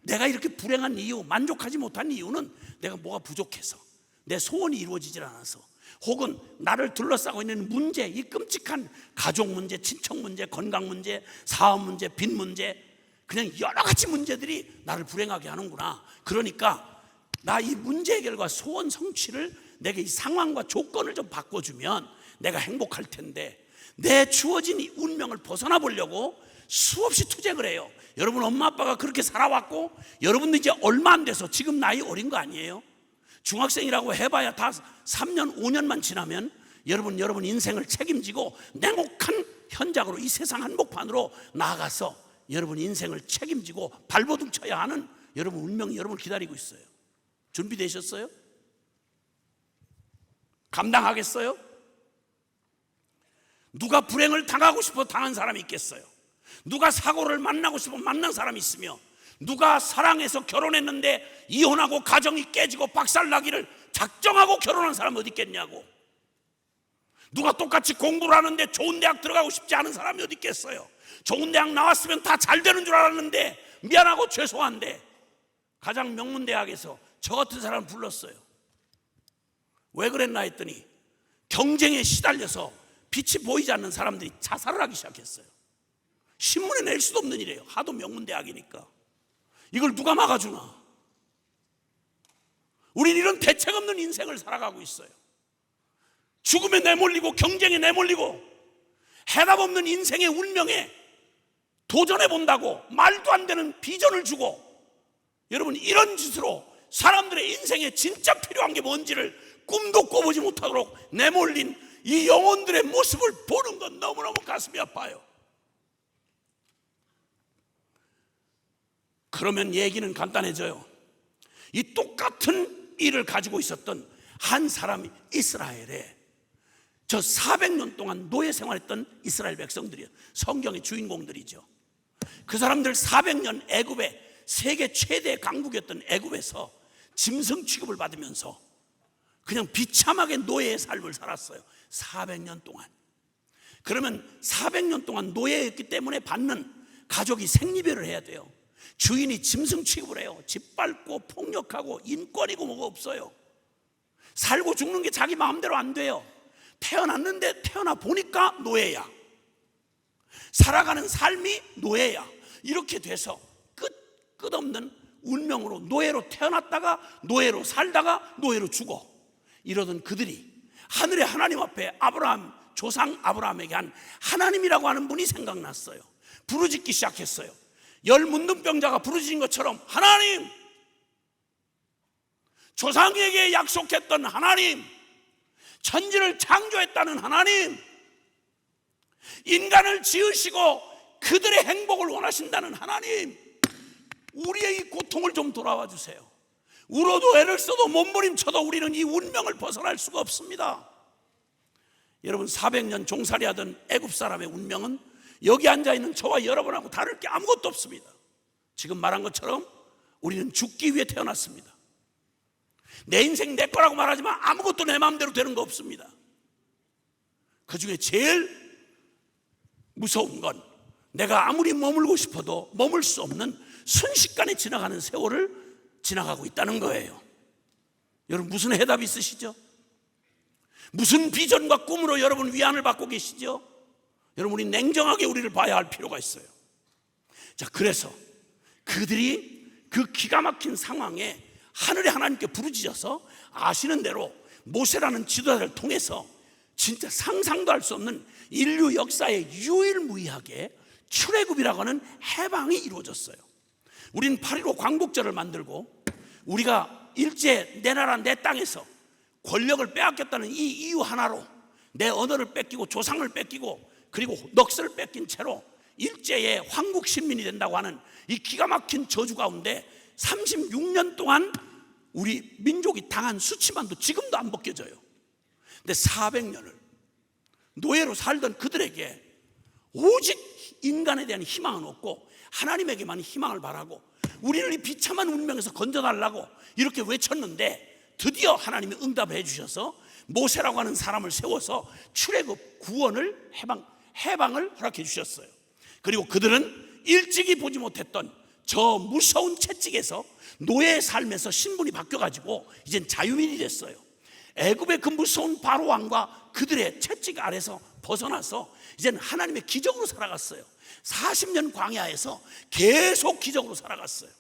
내가 이렇게 불행한 이유, 만족하지 못한 이유는 내가 뭐가 부족해서, 내 소원이 이루어지질 않아서, 혹은 나를 둘러싸고 있는 문제, 이 끔찍한 가족 문제, 친척 문제, 건강 문제, 사업 문제, 빚 문제, 그냥 여러 가지 문제들이 나를 불행하게 하는구나. 그러니까 나 이 문제 해결과 소원 성취를 내게 이 상황과 조건을 좀 바꿔주면 내가 행복할 텐데, 내 주어진 이 운명을 벗어나 보려고 수없이 투쟁을 해요. 여러분 엄마 아빠가 그렇게 살아왔고 여러분도 이제 얼마 안 돼서 지금 나이 어린 거 아니에요? 중학생이라고 해봐야 다 3년 5년만 지나면 여러분 인생을 책임지고 냉혹한 현장으로 이 세상 한복판으로 나아가서 여러분 인생을 책임지고 발버둥 쳐야 하는 여러분 운명이 여러분을 기다리고 있어요. 준비되셨어요? 감당하겠어요? 누가 불행을 당하고 싶어 당한 사람이 있겠어요? 누가 사고를 만나고 싶어 만난 사람이 있으며 누가 사랑해서 결혼했는데 이혼하고 가정이 깨지고 박살나기를 작정하고 결혼한 사람 어디 있겠냐고. 누가 똑같이 공부를 하는데 좋은 대학 들어가고 싶지 않은 사람이 어디 있겠어요. 좋은 대학 나왔으면 다 잘 되는 줄 알았는데 미안하고 죄송한데 가장 명문대학에서 저 같은 사람 불렀어요. 왜 그랬나 했더니 경쟁에 시달려서 빛이 보이지 않는 사람들이 자살을 하기 시작했어요. 신문에 낼 수도 없는 일이에요. 하도 명문대학이니까. 이걸 누가 막아주나. 우린 이런 대책 없는 인생을 살아가고 있어요. 죽음에 내몰리고 경쟁에 내몰리고 해답 없는 인생의 운명에 도전해 본다고 말도 안 되는 비전을 주고, 여러분 이런 짓으로 사람들의 인생에 진짜 필요한 게 뭔지를 꿈도 꿔보지 못하도록 내몰린 이 영혼들의 모습을 보는 건 너무너무 가슴이 아파요. 그러면 얘기는 간단해져요. 이 똑같은 일을 가지고 있었던 한 사람이 이스라엘에 저 400년 동안 노예 생활했던 이스라엘 백성들이에요. 성경의 주인공들이죠. 그 사람들 400년 애굽에 세계 최대 강국이었던 애굽에서 짐승 취급을 받으면서 그냥 비참하게 노예의 삶을 살았어요. 400년 동안. 그러면 400년 동안 노예였기 때문에 받는 가족이 생리별을 해야 돼요. 주인이 짐승 취급을 해요. 짓밟고 폭력하고 인권이고 뭐가 없어요. 살고 죽는 게 자기 마음대로 안 돼요. 태어났는데 태어나 보니까 노예야. 살아가는 삶이 노예야. 이렇게 돼서 끝없는 운명으로 노예로 태어났다가 노예로 살다가 노예로 죽어. 이러던 그들이 하늘의 하나님 앞에 아브라함, 조상 아브라함에게 한 하나님이라고 하는 분이 생각났어요. 부르짖기 시작했어요. 열 문둥병자가 부르짖은 것처럼, 하나님, 조상에게 약속했던 하나님, 천지를 창조했다는 하나님, 인간을 지으시고 그들의 행복을 원하신다는 하나님, 우리의 이 고통을 좀 돌아와 주세요. 울어도 애를 써도 몸부림쳐도 우리는 이 운명을 벗어날 수가 없습니다. 여러분, 400년 종살이하던 애굽 사람의 운명은 여기 앉아있는 저와 여러분하고 다를 게 아무것도 없습니다. 지금 말한 것처럼 우리는 죽기 위해 태어났습니다. 내 인생 내 거라고 말하지만 아무것도 내 마음대로 되는 거 없습니다. 그 중에 제일 무서운 건 내가 아무리 머물고 싶어도 머물 수 없는 순식간에 지나가는 세월을 지나가고 있다는 거예요. 여러분, 무슨 해답이 있으시죠? 무슨 비전과 꿈으로 여러분 위안을 받고 계시죠? 여러분, 우리 냉정하게 우리를 봐야 할 필요가 있어요. 자, 그래서 그들이 그 기가 막힌 상황에 하늘의 하나님께 부르짖어서 아시는 대로 모세라는 지도자를 통해서 진짜 상상도 할 수 없는 인류 역사의 유일무이하게 출애굽이라고 하는 해방이 이루어졌어요. 우린 8.15 광복절을 만들고 우리가 일제 내 나라 내 땅에서 권력을 빼앗겼다는 이 이유 하나로 내 언어를 뺏기고 조상을 뺏기고 그리고 넋을 뺏긴 채로 일제의 황국 신민이 된다고 하는 이 기가 막힌 저주 가운데 36년 동안 우리 민족이 당한 수치만도 지금도 안 벗겨져요. 근데 400년을 노예로 살던 그들에게 오직 인간에 대한 희망은 없고 하나님에게만 희망을 바라고 우리를 이 비참한 운명에서 건져달라고 이렇게 외쳤는데 드디어 하나님이 응답해 주셔서 모세라고 하는 사람을 세워서 출애굽 구원을 해방을 허락해 주셨어요. 그리고 그들은 일찍이 보지 못했던 저 무서운 채찍에서 노예의 삶에서 신분이 바뀌어가지고 이젠 자유민이 됐어요. 애굽의 그 무서운 바로 왕과 그들의 채찍 아래서 벗어나서 이젠 하나님의 기적으로 살아갔어요. 40년 광야에서 계속 기적으로 살아갔어요.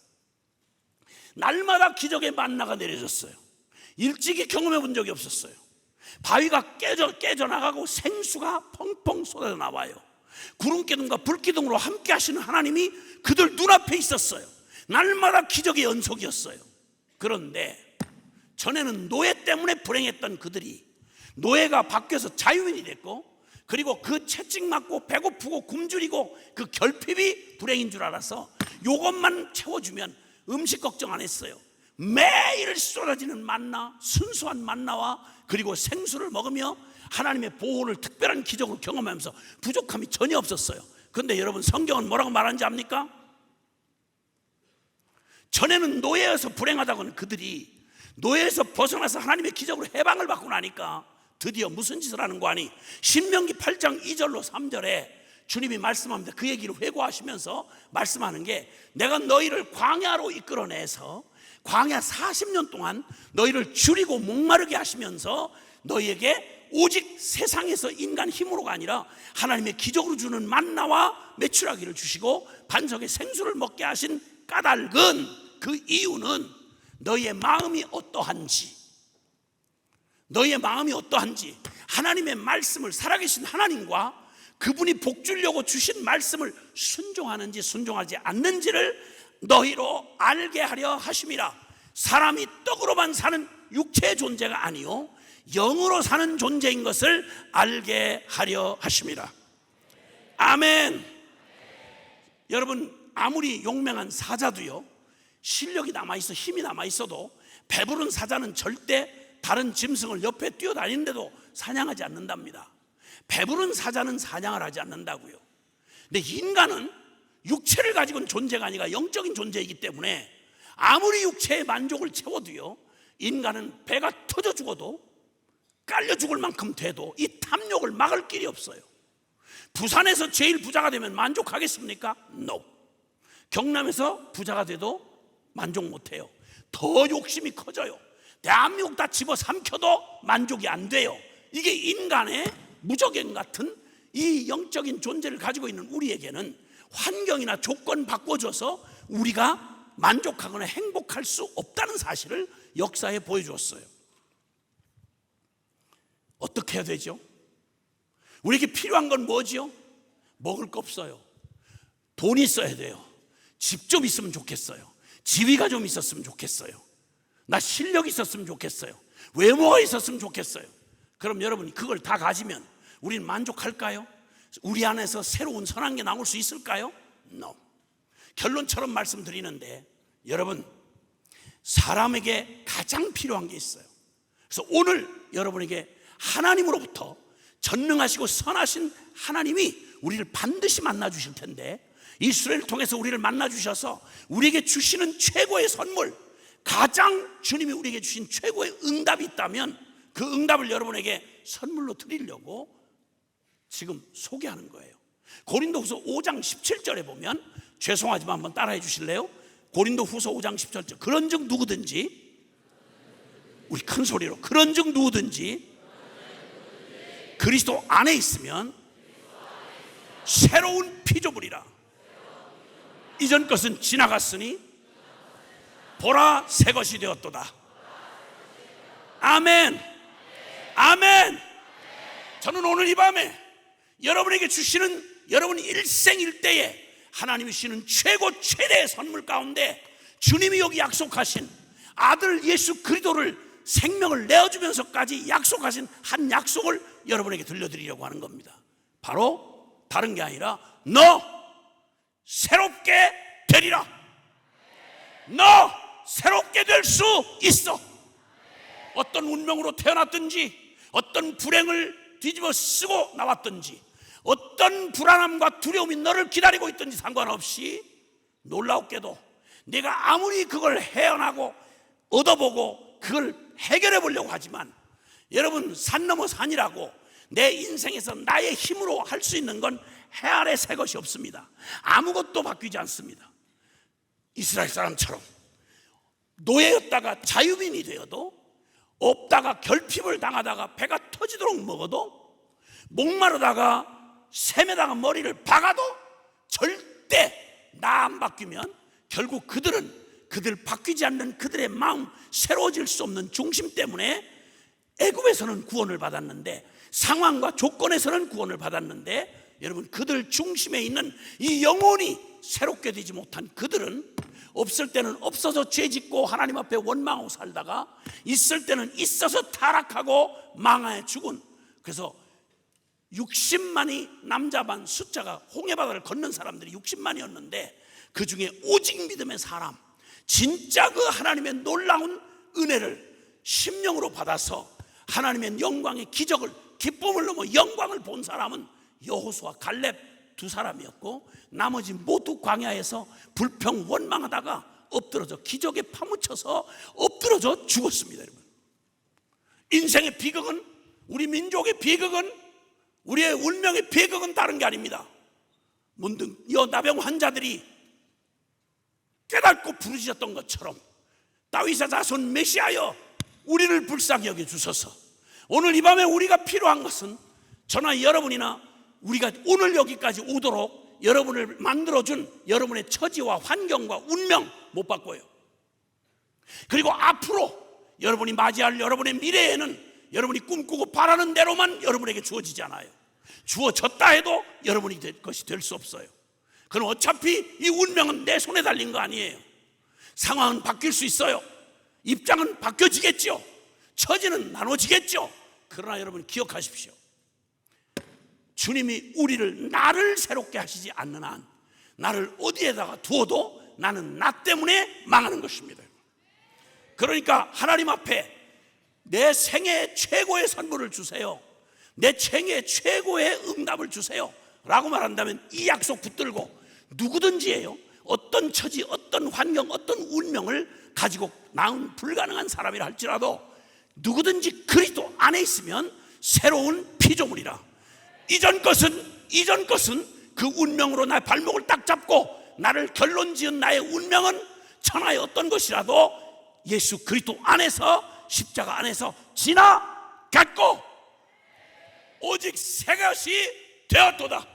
날마다 기적의 만나가 내려졌어요. 일찍이 경험해 본 적이 없었어요. 바위가 깨져나가고 생수가 펑펑 쏟아져 나와요. 구름기둥과 불기둥으로 함께 하시는 하나님이 그들 눈앞에 있었어요. 날마다 기적의 연속이었어요. 그런데 전에는 노예 때문에 불행했던 그들이 노예가 바뀌어서 자유인이 됐고 그리고 그 채찍 맞고 배고프고 굶주리고 그 결핍이 불행인 줄 알아서 이것만 채워주면 음식 걱정 안 했어요. 매일 쏟아지는 만나, 순수한 만나와 그리고 생수를 먹으며 하나님의 보호를 특별한 기적으로 경험하면서 부족함이 전혀 없었어요. 그런데 여러분, 성경은 뭐라고 말하는지 압니까? 전에는 노예여서 불행하다고는 그들이 노예에서 벗어나서 하나님의 기적으로 해방을 받고 나니까 드디어 무슨 짓을 하는 거 아니? 신명기 8장 2절로 3절에 주님이 말씀합니다. 그 얘기를 회고하시면서 말씀하는 게, 내가 너희를 광야로 이끌어내서 광야 40년 동안 너희를 줄이고 목마르게 하시면서 너희에게 오직 세상에서 인간 힘으로가 아니라 하나님의 기적으로 주는 만나와 메추라기를 주시고 반석의 생수를 먹게 하신 까닭은, 그 이유는 너희의 마음이 어떠한지, 하나님의 말씀을, 살아계신 하나님과 그분이 복 주려고 주신 말씀을 순종하는지 순종하지 않는지를 너희로 알게 하려 하심이라. 사람이 떡으로만 사는 육체의 존재가 아니요 영으로 사는 존재인 것을 알게 하려 하심이라. 아멘. 여러분, 아무리 용맹한 사자도요, 실력이 남아있어 힘이 남아있어도 배부른 사자는 절대 다른 짐승을 옆에 뛰어다니는데도 사냥하지 않는답니다. 배부른 사자는 사냥을 하지 않는다고요. 근데 인간은 육체를 가지고 있는 존재가 아니라 영적인 존재이기 때문에 아무리 육체의 만족을 채워도요, 인간은 배가 터져 죽어도, 깔려 죽을 만큼 돼도 이 탐욕을 막을 길이 없어요. 부산에서 제일 부자가 되면 만족하겠습니까? No. 경남에서 부자가 돼도 만족 못해요. 더 욕심이 커져요. 대한민국 다 집어삼켜도 만족이 안 돼요. 이게 인간의 무적행 같은 이 영적인 존재를 가지고 있는 우리에게는 환경이나 조건 바꿔줘서 우리가 만족하거나 행복할 수 없다는 사실을 역사에 보여주었어요. 어떻게 해야 되죠? 우리에게 필요한 건 뭐죠? 먹을 거 없어요. 돈이 있어야 돼요. 집 좀 있으면 좋겠어요. 지위가 좀 있었으면 좋겠어요. 나 실력이 있었으면 좋겠어요. 외모가 있었으면 좋겠어요. 그럼 여러분이 그걸 다 가지면 우리는 만족할까요? 우리 안에서 새로운 선한 게 나올 수 있을까요? No. 결론처럼 말씀드리는데, 여러분, 사람에게 가장 필요한 게 있어요. 그래서 오늘 여러분에게 하나님으로부터 전능하시고 선하신 하나님이 우리를 반드시 만나 주실 텐데, 이스라엘을 통해서 우리를 만나 주셔서 우리에게 주시는 최고의 선물, 가장 주님이 우리에게 주신 최고의 응답이 있다면 그 응답을 여러분에게 선물로 드리려고 지금 소개하는 거예요. 고린도후서 5장 17절에 보면, 죄송하지만 한번 따라해 주실래요? 고린도후서 5장 17절. 그런즉 누구든지, 우리 큰 소리로, 그런즉 누구든지 그리스도 안에 있으면 새로운 피조물이라. 이전 것은 지나갔으니 보라 새 것이 되었도다. 아멘. 아멘. 저는 오늘 이 밤에 여러분에게 주시는, 여러분이 일생일대에 하나님이 주시는 최고 최대의 선물 가운데 주님이 여기 약속하신 아들 예수 그리스도를 생명을 내어주면서까지 약속하신 한 약속을 여러분에게 들려드리려고 하는 겁니다. 바로 다른 게 아니라, 너 새롭게 되리라. 너 새롭게 될 수 있어. 어떤 운명으로 태어났든지, 어떤 불행을 뒤집어 쓰고 나왔든지, 어떤 불안함과 두려움이 너를 기다리고 있든지 상관없이, 놀랍게도 내가 아무리 그걸 헤어나고 얻어보고 그걸 해결해 보려고 하지만, 여러분, 산 넘어 산이라고 내 인생에서 나의 힘으로 할 수 있는 건 해 아래 새 것이 없습니다. 아무것도 바뀌지 않습니다. 이스라엘 사람처럼 노예였다가 자유민이 되어도, 없다가 결핍을 당하다가 배가 터지도록 먹어도, 목마르다가 샘에다가 머리를 박아도 절대 나 안 바뀌면 결국 그들 바뀌지 않는 그들의 마음, 새로워질 수 없는 중심 때문에 애굽에서는 구원을 받았는데, 상황과 조건에서는 구원을 받았는데, 여러분, 그들 중심에 있는 이 영혼이 새롭게 되지 못한 그들은 없을 때는 없어서 죄짓고 하나님 앞에 원망하고 살다가, 있을 때는 있어서 타락하고 망하여 죽은, 그래서 60만이 남자 반 숫자가 홍해바다를 건넌 사람들이 60만이었는데 그 중에 오직 믿음의 사람, 진짜 그 하나님의 놀라운 은혜를 심령으로 받아서 하나님의 영광의 기적을, 기쁨을 넘어 영광을 본 사람은 여호수아, 갈렙 두 사람이었고, 나머지 모두 광야에서 불평 원망하다가 엎드러져 기적에 파묻혀서 엎드러져 죽었습니다. 여러분, 인생의 비극은, 우리 민족의 비극은, 우리의 운명의 비극은 다른 게 아닙니다. 문득 이 나병 환자들이 깨닫고 부르짖었던 것처럼 다윗의 자손 메시아여 우리를 불쌍히 여겨 주소서. 오늘 이 밤에 우리가 필요한 것은 저나 여러분이나 우리가 오늘 여기까지 오도록 여러분을 만들어준 여러분의 처지와 환경과 운명 못 바꿔요. 그리고 앞으로 여러분이 맞이할 여러분의 미래에는 여러분이 꿈꾸고 바라는 대로만 여러분에게 주어지지 않아요. 주어졌다 해도 여러분이 될 것이 될 수 없어요. 그럼 어차피 이 운명은 내 손에 달린 거 아니에요. 상황은 바뀔 수 있어요. 입장은 바뀌어지겠죠. 처지는 나눠지겠죠. 그러나 여러분 기억하십시오. 주님이 우리를 나를 새롭게 하시지 않는 한 나를 어디에다가 두어도 나는 나 때문에 망하는 것입니다. 그러니까 하나님 앞에 내 생애 최고의 선물을 주세요, 내 생애 최고의 응답을 주세요 라고 말한다면 이 약속 붙들고 누구든지예요, 어떤 처지, 어떤 환경, 어떤 운명을 가지고 나은 불가능한 사람이라 할지라도 누구든지 그리스도 안에 있으면 새로운 피조물이라. 이전 것은 그 운명으로 나의 발목을 딱 잡고 나를 결론 지은 나의 운명은 천하의 어떤 것이라도 예수 그리스도 안에서, 십자가 안에서 지나갔고 오직 새 것이 되었도다.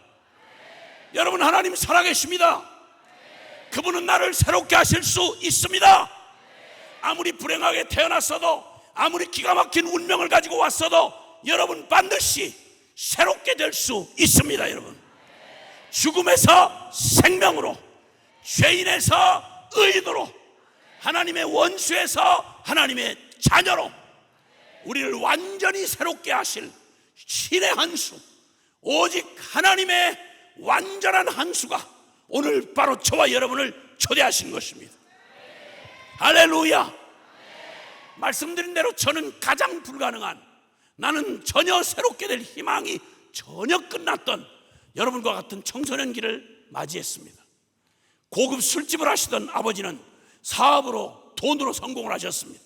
여러분, 하나님 살아계십니다. 그분은 나를 새롭게 하실 수 있습니다. 아무리 불행하게 태어났어도, 아무리 기가 막힌 운명을 가지고 왔어도 여러분 반드시 새롭게 될 수 있습니다. 여러분, 죽음에서 생명으로, 죄인에서 의인으로, 하나님의 원수에서 하나님의 자녀로 우리를 완전히 새롭게 하실 신의 한 수, 오직 하나님의 완전한 한 수가 오늘 바로 저와 여러분을 초대하신 것입니다. 할렐루야. 말씀드린 대로 저는 가장 불가능한, 나는 전혀 새롭게 될 희망이 전혀 끝났던 여러분과 같은 청소년기를 맞이했습니다. 고급 술집을 하시던 아버지는 사업으로, 돈으로 성공을 하셨습니다.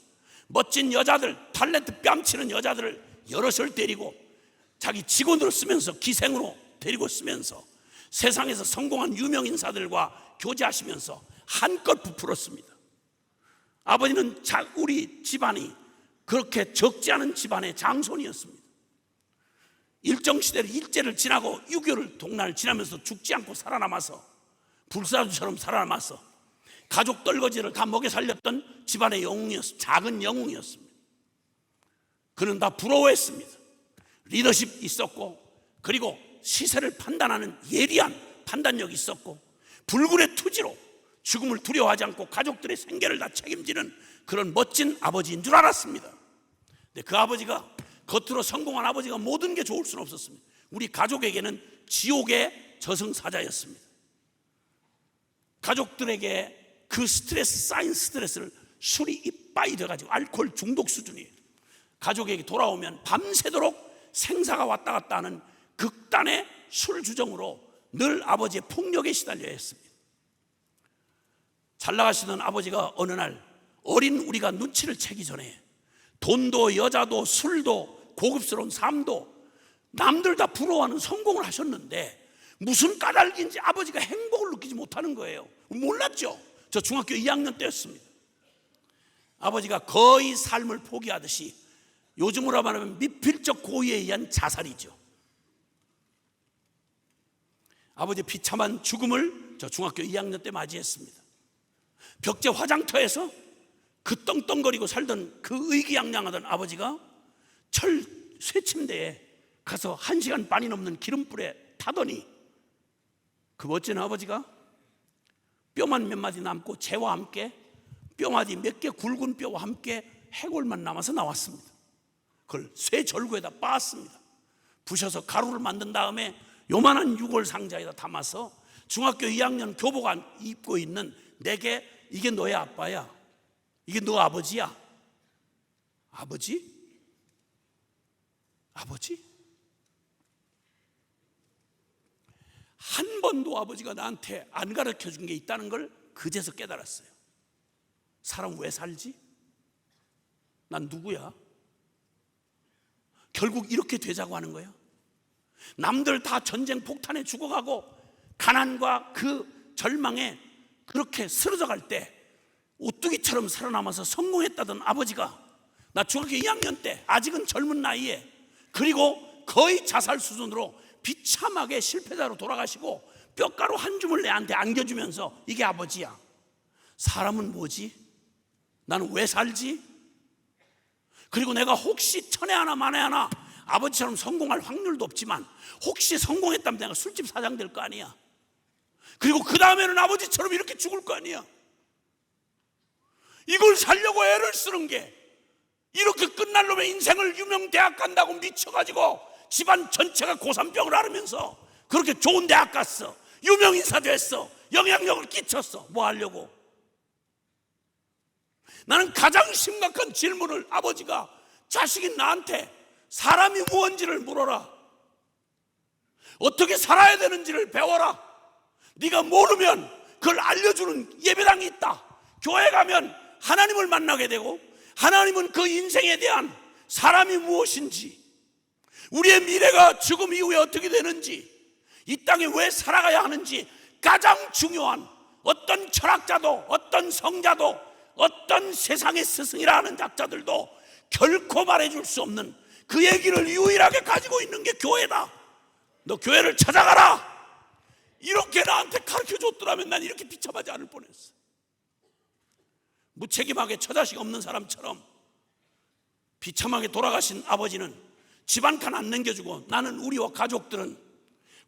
멋진 여자들, 탤런트 뺨치는 여자들을 여럿을 데리고 자기 직원으로 쓰면서, 기생으로 데리고 쓰면서 세상에서 성공한 유명 인사들과 교제하시면서 한껏 부풀었습니다. 아버지는 우리 집안이 그렇게 적지 않은 집안의 장손이었습니다. 일정 시대를, 일제를 지나고 6.25를 동란을 지나면서 죽지 않고 살아남아서, 불사조처럼 살아남아서 가족 떨거지를 다 먹여 살렸던 집안의 영웅이었습니다. 작은 영웅이었습니다. 그는 다 부러워했습니다. 리더십 있었고, 그리고 시세를 판단하는 예리한 판단력이 있었고, 불굴의 투지로 죽음을 두려워하지 않고 가족들의 생계를 다 책임지는 그런 멋진 아버지인 줄 알았습니다. 근데 그 아버지가, 겉으로 성공한 아버지가 모든 게 좋을 수는 없었습니다. 우리 가족에게는 지옥의 저승사자였습니다. 가족들에게 그 스트레스, 쌓인 스트레스를 술이 이빠이 돼가지고 알코올 중독 수준이에요. 가족에게 돌아오면 밤새도록 생사가 왔다 갔다 하는 극단의 술 주정으로 늘 아버지의 폭력에 시달려야 했습니다. 잘 나가시던 아버지가 어느 날 어린 우리가 눈치를 채기 전에 돈도 여자도 술도 고급스러운 삶도 남들 다 부러워하는 성공을 하셨는데 무슨 까닭인지 아버지가 행복을 느끼지 못하는 거예요. 몰랐죠. 저 중학교 2학년 때였습니다. 아버지가 거의 삶을 포기하듯이, 요즘으로 말하면 미필적 고의에 의한 자살이죠. 아버지의 비참한 죽음을 저 중학교 2학년 때 맞이했습니다. 벽제 화장터에서 그 떵떵거리고 살던, 그 의기양양하던 아버지가 철 쇠침대에 가서 1시간 반이 넘는 기름불에 타더니 그 멋진 아버지가 뼈만 몇 마디 남고 재와 함께, 뼈마디 몇 개 굵은 뼈와 함께 해골만 남아서 나왔습니다. 그걸 쇠 절구에다 빻았습니다. 부셔서 가루를 만든 다음에 요만한 유골 상자에다 담아서 중학교 2학년 교복 입고 있는 내게, 이게 너의 아빠야, 이게 너 아버지야. 아버지? 아버지? 한 번도 아버지가 나한테 안 가르쳐 준 게 있다는 걸 그제서 깨달았어요. 사람 왜 살지? 난 누구야? 결국 이렇게 되자고 하는 거야. 남들 다 전쟁 폭탄에 죽어가고 가난과 그 절망에 그렇게 쓰러져 갈 때 오뚜기처럼 살아남아서 성공했다던 아버지가 나 중학교 2학년 때, 아직은 젊은 나이에, 그리고 거의 자살 수준으로 비참하게 실패자로 돌아가시고 뼈가루 한 줌을 내한테 안겨주면서 이게 아버지야. 사람은 뭐지? 나는 왜 살지? 그리고 내가 혹시 천에 하나 만에 하나 아버지처럼 성공할 확률도 없지만 혹시 성공했다면 내가 술집 사장 될 거 아니야. 그리고 그 다음에는 아버지처럼 이렇게 죽을 거 아니야. 이걸 살려고 애를 쓰는 게, 이렇게 끝날 놈의 인생을 유명 대학 간다고 미쳐가지고 집안 전체가 고산병을 앓으면서 그렇게 좋은 대학 갔어, 유명 인사 됐어, 영향력을 끼쳤어. 뭐 하려고? 나는 가장 심각한 질문을, 아버지가 자식인 나한테 사람이 무엇인지를 물어라, 어떻게 살아야 되는지를 배워라, 네가 모르면 그걸 알려주는 예배당이 있다, 교회 가면 하나님을 만나게 되고 하나님은 그 인생에 대한 사람이 무엇인지, 우리의 미래가 죽음 이후에 어떻게 되는지, 이 땅에 왜 살아가야 하는지 가장 중요한, 어떤 철학자도 어떤 성자도 어떤 세상의 스승이라 하는 작자들도 결코 말해줄 수 없는 그 얘기를 유일하게 가지고 있는 게 교회다. 너 교회를 찾아가라. 이렇게 나한테 가르쳐줬더라면 난 이렇게 비참하지 않을 뻔했어. 무책임하게 처자식 없는 사람처럼 비참하게 돌아가신 아버지는 집 한 칸 안 남겨주고, 나는, 우리와 가족들은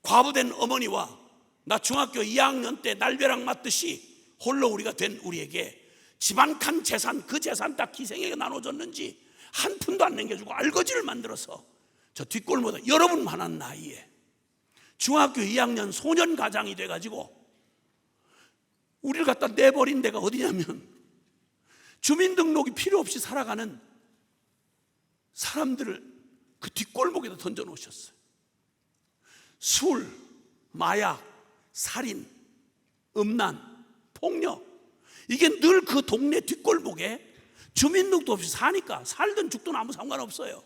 과부된 어머니와 나 중학교 2학년 때 날벼락 맞듯이 홀로 우리가 된 우리에게 집 한 칸 재산, 그 재산 다 기생에게 나눠줬는지 한 푼도 안 남겨주고 알거지를 만들어서 저 뒷골보다 여러분만한 나이에 중학교 2학년 소년 가장이 돼가지고 우리를 갖다 내버린 데가 어디냐면 주민등록이 필요 없이 살아가는 사람들을 그 뒷골목에다 던져놓으셨어요. 술, 마약, 살인, 음란, 폭력, 이게 늘 그 동네 뒷골목에 주민등록도 없이 사니까 살든 죽든 아무 상관없어요.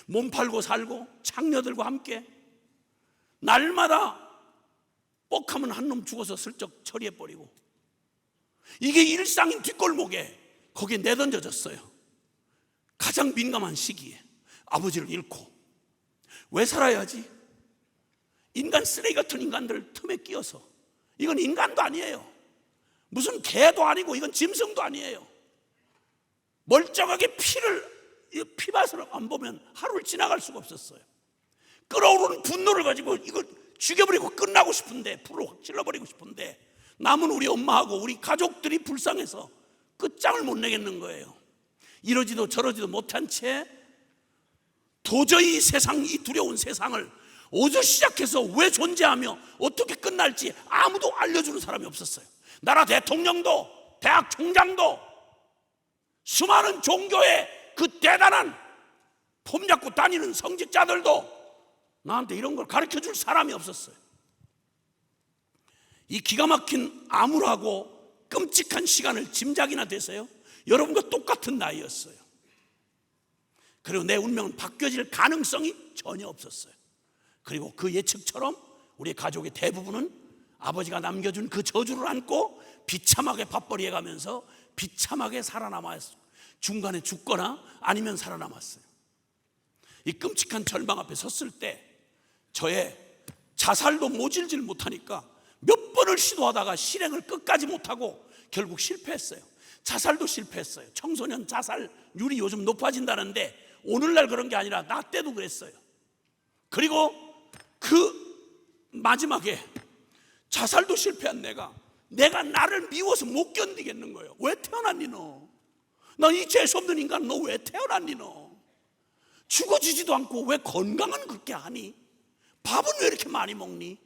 몸 팔고 살고 창녀들과 함께 날마다 뻑하면 한 놈 죽어서 슬쩍 처리해버리고, 이게 일상인 뒷골목에 거기에 내던져졌어요. 가장 민감한 시기에 아버지를 잃고 왜 살아야지? 인간 쓰레기 같은 인간들 틈에 끼어서, 이건 인간도 아니에요. 무슨 개도 아니고 이건 짐승도 아니에요. 멀쩡하게 피맛을 안 보면 하루를 지나갈 수가 없었어요. 끓어오르는 분노를 가지고 이걸 죽여버리고 끝나고 싶은데, 불을 확 찔러버리고 싶은데, 남은 우리 엄마하고 우리 가족들이 불쌍해서 끝장을 못 내겠는 거예요. 이러지도 저러지도 못한 채 도저히 이 두려운 세상을 어디서 시작해서 왜 존재하며 어떻게 끝날지 아무도 알려주는 사람이 없었어요. 나라 대통령도 대학 총장도 수많은 종교의 그 대단한 폼 잡고 다니는 성직자들도 나한테 이런 걸 가르쳐줄 사람이 없었어요. 이 기가 막힌 암울하고 끔찍한 시간을 짐작이나 되세요? 여러분과 똑같은 나이였어요. 그리고 내 운명은 바뀌어질 가능성이 전혀 없었어요. 그리고 그 예측처럼 우리 가족의 대부분은 아버지가 남겨준 그 저주를 안고 비참하게 밥벌이해 가면서 비참하게 살아남았어요. 중간에 죽거나 아니면 살아남았어요. 이 끔찍한 절망 앞에 섰을 때 저의 자살도 모질질 못하니까 몇 번을 시도하다가 실행을 끝까지 못하고 결국 실패했어요. 자살도 실패했어요. 청소년 자살률이 요즘 높아진다는데 오늘날 그런 게 아니라 나 때도 그랬어요. 그리고 그 마지막에 자살도 실패한 내가 나를 미워서 못 견디겠는 거예요. 왜 태어났니 너? 난 이 재수없는 인간, 너 왜 태어났니 너? 죽어지지도 않고 왜 건강은 그렇게 하니? 밥은 왜 이렇게 많이 먹니?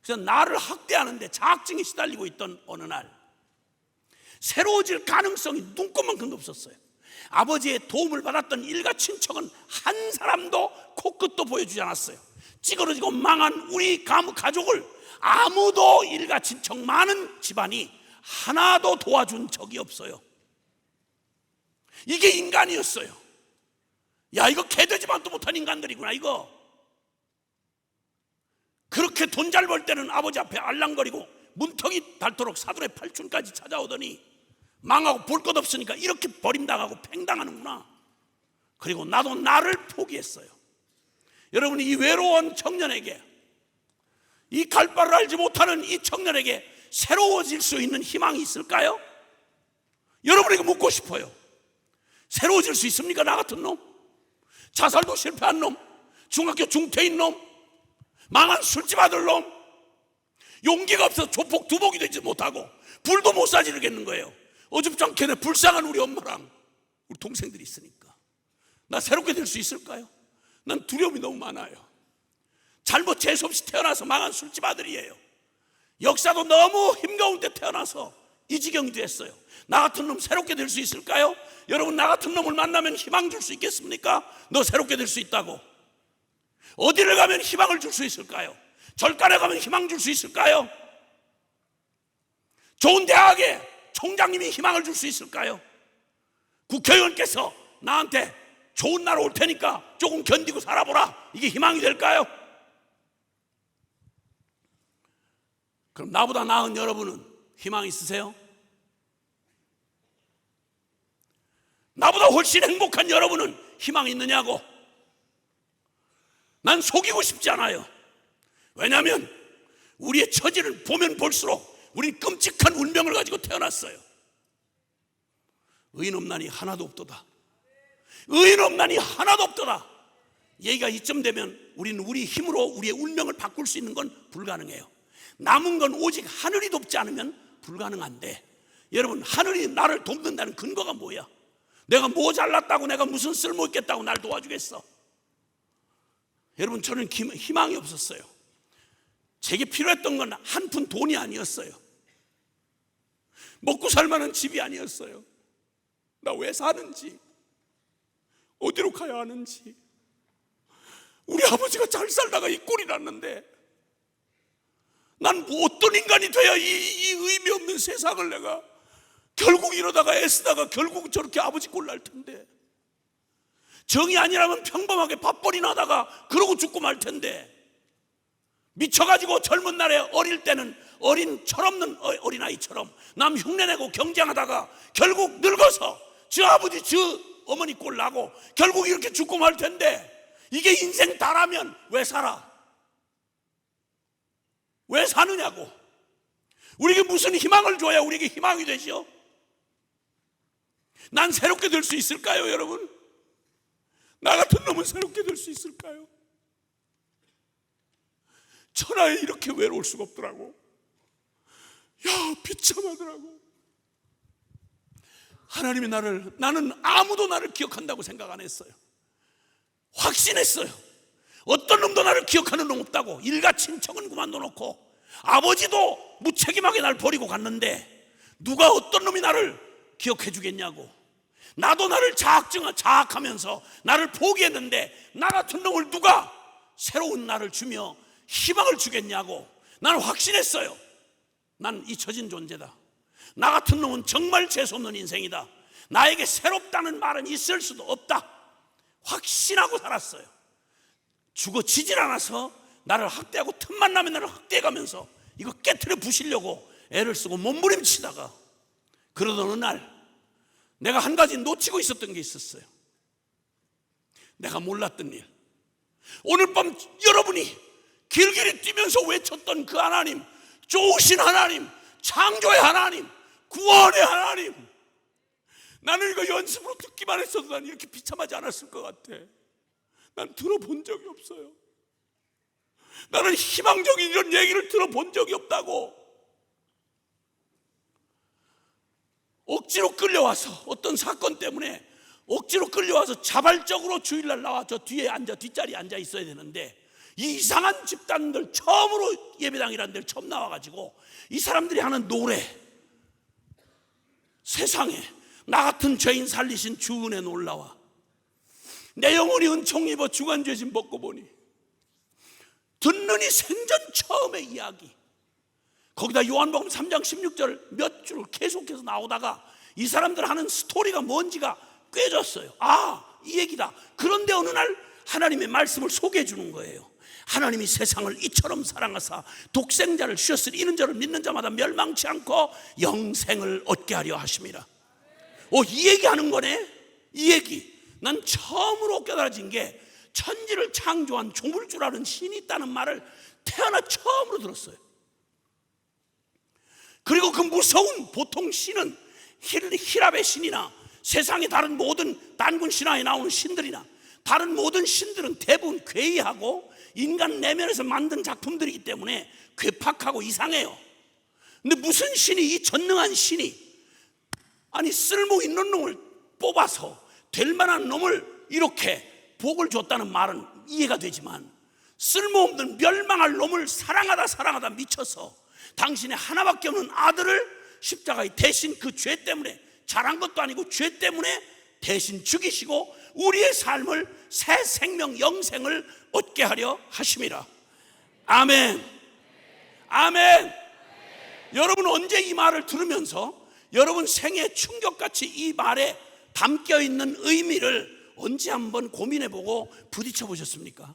그래서 나를 학대하는데 자학증에 시달리고 있던 어느 날 새로워질 가능성이 눈꼽만큼도 없었어요. 아버지의 도움을 받았던 일가 친척은 한 사람도 코끝도 보여주지 않았어요. 찌그러지고 망한 우리 가족을 아무도, 일가 친척 많은 집안이 하나도 도와준 적이 없어요. 이게 인간이었어요. 야, 이거 개되지만도 못한 인간들이구나 이거. 그렇게 돈 잘 벌 때는 아버지 앞에 알랑거리고 문턱이 닳도록 사돈의 팔촌까지 찾아오더니 망하고 볼 것 없으니까 이렇게 버림당하고 팽당하는구나. 그리고 나도 나를 포기했어요. 여러분, 이 외로운 청년에게, 이 갈 바를 알지 못하는 이 청년에게 새로워질 수 있는 희망이 있을까요? 여러분에게 묻고 싶어요. 새로워질 수 있습니까? 나 같은 놈, 자살도 실패한 놈, 중학교 중퇴인 놈, 망한 술집 아들 놈, 용기가 없어서 조폭 두목이 되지 못하고 불도 못 사지르겠는 거예요. 어줍잖게 불쌍한 우리 엄마랑 우리 동생들이 있으니까 나 새롭게 될 수 있을까요? 난 두려움이 너무 많아요. 잘못 재수없이 태어나서 망한 술집 아들이에요. 역사도 너무 힘겨운 데 태어나서 이 지경이 됐어요. 나 같은 놈 새롭게 될 수 있을까요? 여러분, 나 같은 놈을 만나면 희망 줄 수 있겠습니까? 너 새롭게 될 수 있다고. 어디를 가면 희망을 줄 수 있을까요? 절간에 가면 희망 줄 수 있을까요? 좋은 대학에 총장님이 희망을 줄 수 있을까요? 국회의원께서 나한테 좋은 날 올 테니까 조금 견디고 살아보라, 이게 희망이 될까요? 그럼 나보다 나은 여러분은 희망 있으세요? 나보다 훨씬 행복한 여러분은 희망 있느냐고. 난 속이고 싶지 않아요. 왜냐하면 우리의 처지를 보면 볼수록 우린 끔찍한 운명을 가지고 태어났어요. 의인 없나니 하나도 없도다. 의인 없나니 하나도 없도다. 얘기가 이쯤 되면 우리는 우리 힘으로 우리의 운명을 바꿀 수 있는 건 불가능해요. 남은 건 오직 하늘이 돕지 않으면 불가능한데, 여러분, 하늘이 나를 돕는다는 근거가 뭐야? 내가 뭐 잘났다고, 내가 무슨 쓸모 있겠다고 날 도와주겠어? 여러분, 저는 희망이 없었어요. 제게 필요했던 건 한 푼 돈이 아니었어요. 먹고 살 만한 집이 아니었어요. 나 왜 사는지, 어디로 가야 하는지. 우리 아버지가 잘 살다가 이 꼴이 났는데 난 뭐 어떤 인간이 돼야 이 의미 없는 세상을 내가 결국 이러다가 애쓰다가 결국 저렇게 아버지 꼴 날 텐데, 정이 아니라면 평범하게 밥벌이 나다가 그러고 죽고 말 텐데, 미쳐가지고 젊은 날에 어릴 때는 어린 철없는 어린아이처럼 남 흉내내고 경쟁하다가 결국 늙어서 저 아버지 저 어머니 꼴 나고 결국 이렇게 죽고 말 텐데, 이게 인생 다라면 왜 살아? 왜 사느냐고. 우리에게 무슨 희망을 줘야 우리에게 희망이 되죠? 난 새롭게 될 수 있을까요, 여러분? 나 같은 놈은 새롭게 될 수 있을까요? 천하에 이렇게 외로울 수가 없더라고. 야, 비참하더라고. 하나님이 나는 아무도 나를 기억한다고 생각 안 했어요. 확신했어요. 어떤 놈도 나를 기억하는 놈 없다고. 일가 친척은 그만둬놓고 아버지도 무책임하게 날 버리고 갔는데 누가 어떤 놈이 나를 기억해 주겠냐고. 나도 나를 자학하면서 나를 포기했는데 나 같은 놈을 누가 새로운 나를 주며 희망을 주겠냐고. 나는 확신했어요. 난 잊혀진 존재다. 나 같은 놈은 정말 재수없는 인생이다. 나에게 새롭다는 말은 있을 수도 없다. 확신하고 살았어요. 죽어지질 않아서 나를 학대하고 틈만 나면 나를 학대해가면서 이거 깨트려 부시려고 애를 쓰고 몸부림치다가, 그러던 어느 날 내가 한 가지 놓치고 있었던 게 있었어요. 내가 몰랐던 일. 오늘 밤 여러분이 길길이 뛰면서 외쳤던 그 하나님, 좋으신 하나님, 창조의 하나님, 구원의 하나님, 나는 이거 연습으로 듣기만 했어도 난 이렇게 비참하지 않았을 것 같아. 난 들어본 적이 없어요. 나는 희망적인 이런 얘기를 들어본 적이 없다고. 억지로 끌려와서, 어떤 사건 때문에 억지로 끌려와서 자발적으로 주일날 나와 저 뒤에 뒷자리에 앉아 있어야 되는데, 이 이상한 집단들 처음으로 예배당이라는 데를 처음 나와가지고 이 사람들이 하는 노래, 세상에 나 같은 죄인 살리신 주 은혜 놀라와 내 영혼이 은총 입어 주간죄진 벗고 보니, 듣느니 생전 처음의 이야기. 거기다 요한복음 3장 16절 몇 줄 계속해서 나오다가 이 사람들 하는 스토리가 뭔지가 꿰졌어요. 아, 이 얘기다. 그런데 어느 날 하나님의 말씀을 소개해 주는 거예요. 하나님이 세상을 이처럼 사랑하사 독생자를 주셨으니 이는 저를 믿는 자마다 멸망치 않고 영생을 얻게 하려 하심이라. 이 얘기하는 거네. 이 얘기. 난 처음으로 깨달아진 게 천지를 창조한 조물줄 아는 신이 있다는 말을 태어나 처음으로 들었어요. 그리고 그 무서운 보통 신은 히랍의 신이나 세상의 다른 모든 단군 신화에 나오는 신들이나 다른 모든 신들은 대부분 괴이하고 인간 내면에서 만든 작품들이기 때문에 괴팍하고 이상해요. 근데 무슨 신이, 이 전능한 신이 아니 쓸모 있는 놈을 뽑아서 될 만한 놈을 이렇게 복을 줬다는 말은 이해가 되지만 쓸모없는 멸망할 놈을 사랑하다 미쳐서 당신의 하나밖에 없는 아들을 십자가에 대신 그 죄 때문에 잘한 것도 아니고 죄 때문에 대신 죽이시고 우리의 삶을 새 생명 영생을 얻게 하려 하심이라. 아멘. 아멘. 여러분 언제 이 말을 들으면서 여러분 생애 충격같이 이 말에 담겨있는 의미를 언제 한번 고민해보고 부딪혀 보셨습니까?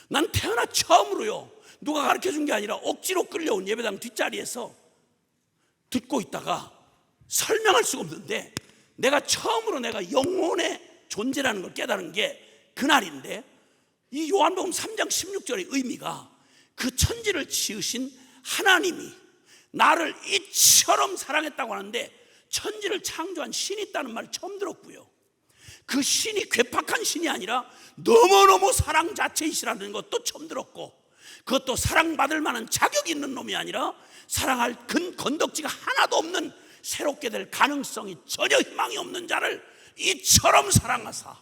난 태어나 처음으로요, 누가 가르쳐준 게 아니라 억지로 끌려온 예배당 뒷자리에서 듣고 있다가 설명할 수가 없는데 내가 처음으로 내가 영혼의 존재라는 걸 깨달은 게 그날인데, 이 요한복음 3장 16절의 의미가 그 천지를 지으신 하나님이 나를 이처럼 사랑했다고 하는데 천지를 창조한 신이 있다는 말을 처음 들었고요, 그 신이 괴팍한 신이 아니라 너무너무 사랑 자체이시라는 것도 처음 들었고, 그것도 사랑받을 만한 자격이 있는 놈이 아니라 사랑할 건덕지가 하나도 없는 새롭게 될 가능성이 전혀 희망이 없는 자를 이처럼 사랑하사.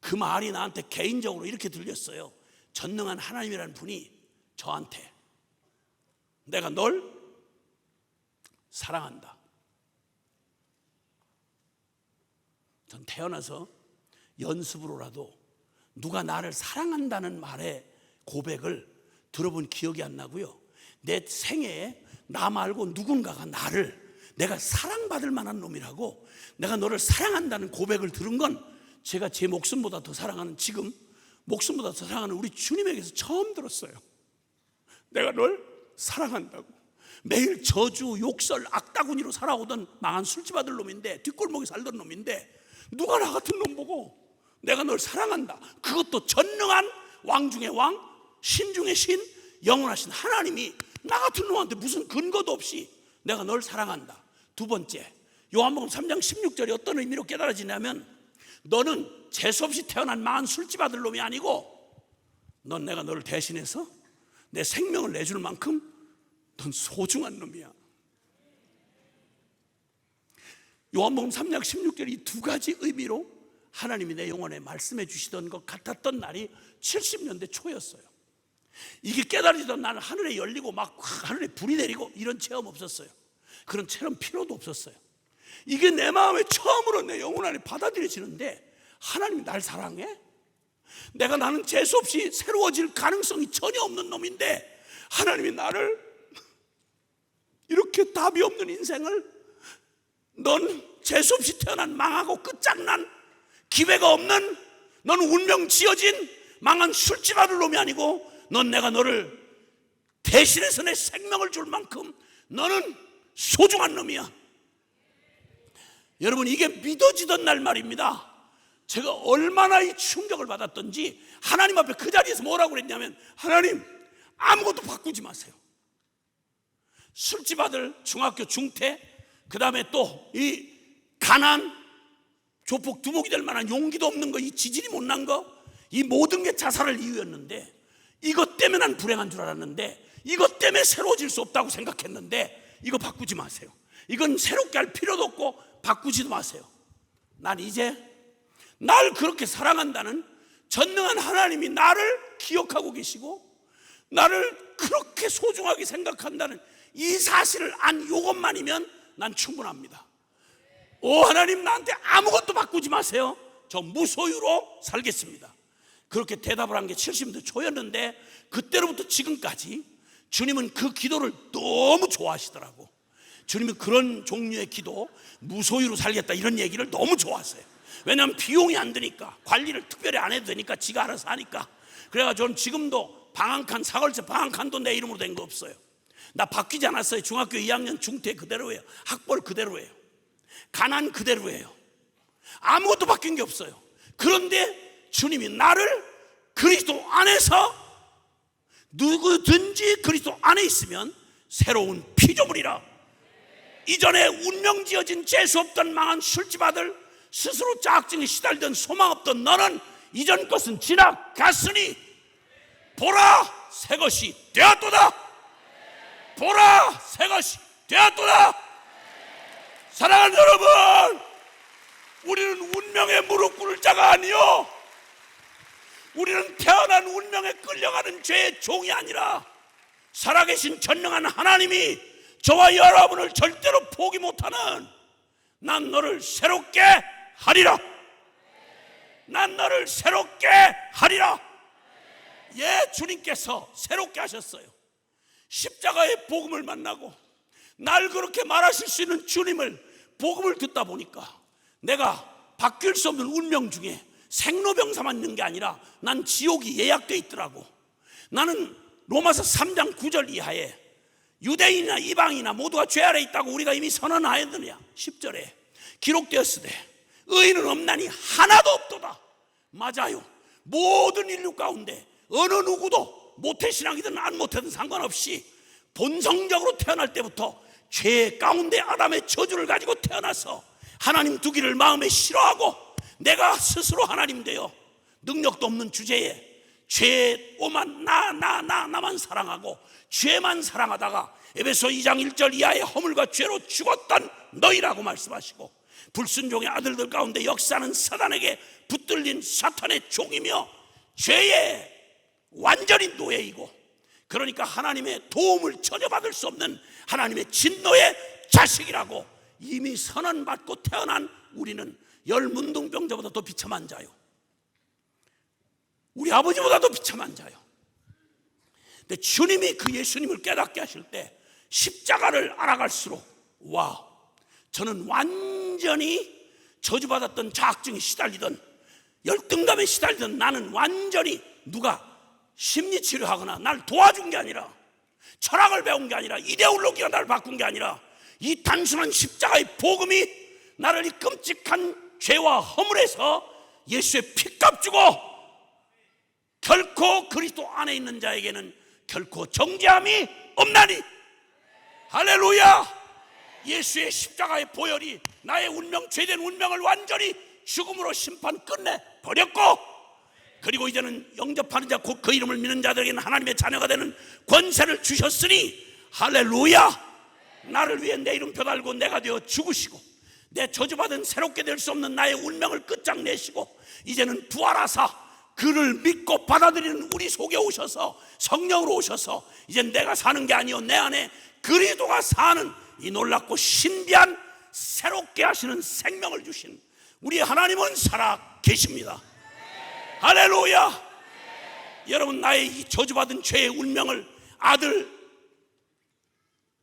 그 말이 나한테 개인적으로 이렇게 들렸어요. 전능한 하나님이라는 분이 저한테 내가 널 사랑한다. 전 태어나서 연습으로라도 누가 나를 사랑한다는 말의 고백을 들어본 기억이 안 나고요, 내 생애에 나 말고 누군가가 나를 내가 사랑받을 만한 놈이라고 내가 너를 사랑한다는 고백을 들은 건 제가 제 목숨보다 더 사랑하는, 지금 목숨보다 더 사랑하는 우리 주님에게서 처음 들었어요. 내가 널 사랑한다고. 매일 저주, 욕설, 악다구니로 살아오던 망한 술집 아들 놈인데, 뒷골목에 살던 놈인데 누가 나 같은 놈 보고 내가 널 사랑한다. 그것도 전능한 왕 중의 왕, 신 중의 신, 영원하신 하나님이 나 같은 놈한테 무슨 근거도 없이 내가 널 사랑한다. 두 번째, 요한복음 3장 16절이 어떤 의미로 깨달아지냐면, 너는 재수없이 태어난 망한 술집 아들 놈이 아니고 넌 내가 너를 대신해서 내 생명을 내줄 만큼 넌 소중한 놈이야. 요한복음 3장 16절 이 두 가지 의미로 하나님이 내 영혼에 말씀해 주시던 것 같았던 날이 70년대 초였어요. 이게 깨달아지던 나는 하늘에 열리고 막 하늘에 불이 내리고 이런 체험 없었어요. 그런 체험 필요도 없었어요. 이게 내 마음에 처음으로 내 영혼 안에 받아들여지는데, 하나님이 날 사랑해? 나는 재수없이 새로워질 가능성이 전혀 없는 놈인데 하나님이 나를 이렇게 답이 없는 인생을, 넌 재수없이 태어난 망하고 끝장난 기회가 없는, 넌 운명 지어진 망한 술집 아들 놈이 아니고 넌 내가 너를 대신해서 내 생명을 줄 만큼 너는 소중한 놈이야. 여러분, 이게 믿어지던 날 말입니다. 제가 얼마나 이 충격을 받았던지 하나님 앞에 그 자리에서 뭐라고 그랬냐면, 하나님 아무것도 바꾸지 마세요. 술집 아들, 중학교 중퇴, 그 다음에 또 이 가난, 조폭 두목이 될 만한 용기도 없는 거, 이 지질이 못난 거, 이 모든 게 자살을 이유였는데, 이것 때문에 난 불행한 줄 알았는데, 이것 때문에 새로워질 수 없다고 생각했는데 이거 바꾸지 마세요. 이건 새롭게 할 필요도 없고 바꾸지도 마세요. 난 이제 날 그렇게 사랑한다는 전능한 하나님이 나를 기억하고 계시고 나를 그렇게 소중하게 생각한다는 이 사실을 안 요것만이면 난 충분합니다. 오 하나님, 나한테 아무것도 바꾸지 마세요. 저 무소유로 살겠습니다. 그렇게 대답을 한 게 70대 초였는데, 그때로부터 지금까지 주님은 그 기도를 너무 좋아하시더라고. 주님은 그런 종류의 기도, 무소유로 살겠다 이런 얘기를 너무 좋아하세요. 왜냐하면 비용이 안 드니까, 관리를 특별히 안 해도 되니까, 지가 알아서 하니까. 그래가지고 저는 지금도 방 한 칸, 사골세 방 한 칸도 내 이름으로 된 거 없어요. 나 바뀌지 않았어요. 중학교 2학년 중퇴 그대로예요. 학벌 그대로예요. 가난 그대로예요. 아무것도 바뀐 게 없어요. 그런데 주님이 나를 그리스도 안에서, 누구든지 그리스도 안에 있으면 새로운 피조물이라. 이전에 운명 지어진 재수 없던 망한 술집 아들, 스스로 짜증에 시달리던 소망 없던 너는 이전 것은 지나갔으니 보라 새 것이 되었도다. 보라 새 것이 되었도다. 사랑하는 여러분, 우리는 운명에 무릎 꿇을 자가 아니요, 우리는 태어난 운명에 끌려가는 죄의 종이 아니라 살아계신 전능한 하나님이 저와 여러분을 절대로 포기 못하는, 난 너를 새롭게 하리라, 난 너를 새롭게 하리라. 예, 주님께서 새롭게 하셨어요. 십자가의 복음을 만나고 날 그렇게 말하실 수 있는 주님을, 복음을 듣다 보니까 내가 바뀔 수 없는 운명 중에 생로병사만 있는 게 아니라 난 지옥이 예약되어 있더라고. 나는 로마서 3장 9절 이하에 유대인이나 이방인이나 모두가 죄 아래 있다고 우리가 이미 선언하였느냐. 10절에 기록되었으되 의인은 없나니 하나도 없도다. 맞아요. 모든 인류 가운데 어느 누구도 모태신앙이든 안 모태든 상관없이 본성적으로 태어날 때부터 죄 가운데 아담의 저주를 가지고 태어나서 하나님 두기를 마음에 싫어하고 내가 스스로 하나님 되어 능력도 없는 주제에 죄 오만 나만 사랑하고 죄만 사랑하다가 에베소 2장 1절 이하의 허물과 죄로 죽었던 너희라고 말씀하시고, 불순종의 아들들 가운데 역사하는 사단에게 붙들린 사탄의 종이며 죄의 완전히 노예이고, 그러니까 하나님의 도움을 전혀 받을 수 없는 하나님의 진노의 자식이라고 이미 선언받고 태어난 우리는 열문둥병자보다 더 비참한 자요, 우리 아버지보다 더 비참한 자요. 근데 주님이 그 예수님을 깨닫게 하실 때 십자가를 알아갈수록, 와, 저는 완전히 저주받았던 자학증에 시달리던, 열등감에 시달리던 나는 완전히 누가 심리치료하거나 날 도와준 게 아니라, 철학을 배운 게 아니라, 이데올로기가 나를 바꾼 게 아니라, 이 단순한 십자가의 복음이 나를 이 끔찍한 죄와 허물에서 예수의 피값 주고, 결코 그리스도 안에 있는 자에게는 결코 정죄함이 없나니. 할렐루야. 예수의 십자가의 보혈이 나의 운명, 죄된 운명을 완전히 죽음으로 심판 끝내 버렸고, 그리고 이제는 영접하는 자, 곧 그 이름을 믿는 자들에게는 하나님의 자녀가 되는 권세를 주셨으니, 할렐루야. 나를 위해 내 이름표 달고 내가 되어 죽으시고 내 저주받은 새롭게 될 수 없는 나의 운명을 끝장내시고, 이제는 부활하사 그를 믿고 받아들이는 우리 속에 오셔서, 성령으로 오셔서 이젠 내가 사는 게 아니요 내 안에 그리스도가 사는 이 놀랍고 신비한 새롭게 하시는 생명을 주신 우리 하나님은 살아 계십니다. 할렐루야. 여러분, 나의 이 저주받은 죄의 운명을 아들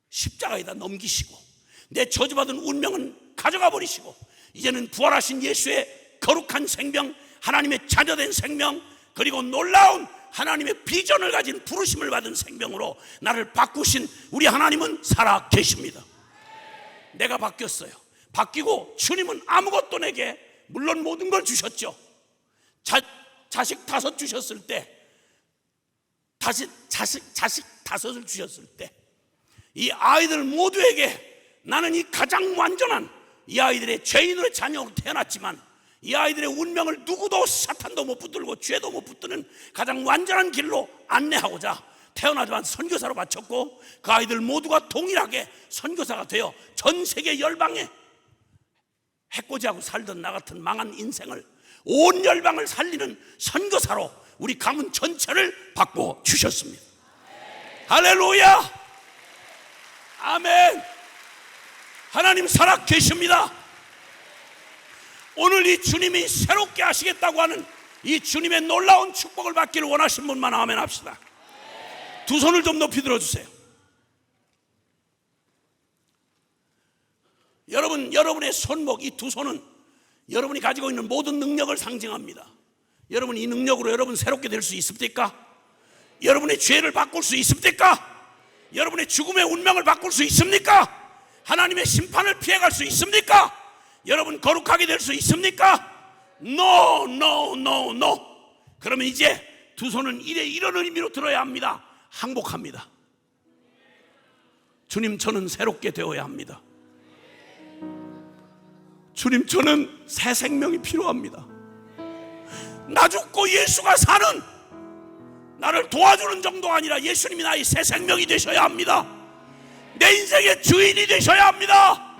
십자가에다 넘기시고 내 저주받은 운명은 가져가 버리시고, 이제는 부활하신 예수의 거룩한 생명, 하나님의 자녀된 생명, 그리고 놀라운 하나님의 비전을 가진 부르심을 받은 생명으로 나를 바꾸신 우리 하나님은 살아 계십니다. 내가 바뀌었어요. 바뀌고 주님은 아무것도 내게, 물론 모든 걸 주셨죠. 자식 5 주셨을 때, 자식 5을 주셨을 때, 이 아이들 모두에게 나는 이 가장 완전한, 이 아이들의 죄인으로 자녀로 태어났지만 이 아이들의 운명을 누구도, 사탄도 못 붙들고 죄도 못 붙드는 가장 완전한 길로 안내하고자 태어나자마자 선교사로 바쳤고, 그 아이들 모두가 동일하게 선교사가 되어 전 세계 열방에 해코지하고 살던 나 같은 망한 인생을 온 열방을 살리는 선교사로 우리 가문 전체를 바꿔 주셨습니다. 할렐루야. 아멘. 하나님 살아 계십니다. 오늘 이 주님이 새롭게 하시겠다고 하는 이 주님의 놀라운 축복을 받기를 원하시는 분만 아멘 합시다. 두 손을 좀 높이 들어주세요. 여러분의 손목, 이 두 손은 여러분이 가지고 있는 모든 능력을 상징합니다. 여러분, 이 능력으로 여러분 새롭게 될 수 있습니까? 여러분의 죄를 바꿀 수 있습니까? 여러분의 죽음의 운명을 바꿀 수 있습니까? 하나님의 심판을 피해갈 수 있습니까? 여러분 거룩하게 될 수 있습니까? No, no, no, no. 그러면 이제 두 손은 이런 의미로 들어야 합니다. 항복합니다. 주님, 저는 새롭게 되어야 합니다. 주님, 저는 새 생명이 필요합니다. 나 죽고 예수가 사는, 나를 도와주는 정도가 아니라 예수님이 나의 새 생명이 되셔야 합니다. 내 인생의 주인이 되셔야 합니다.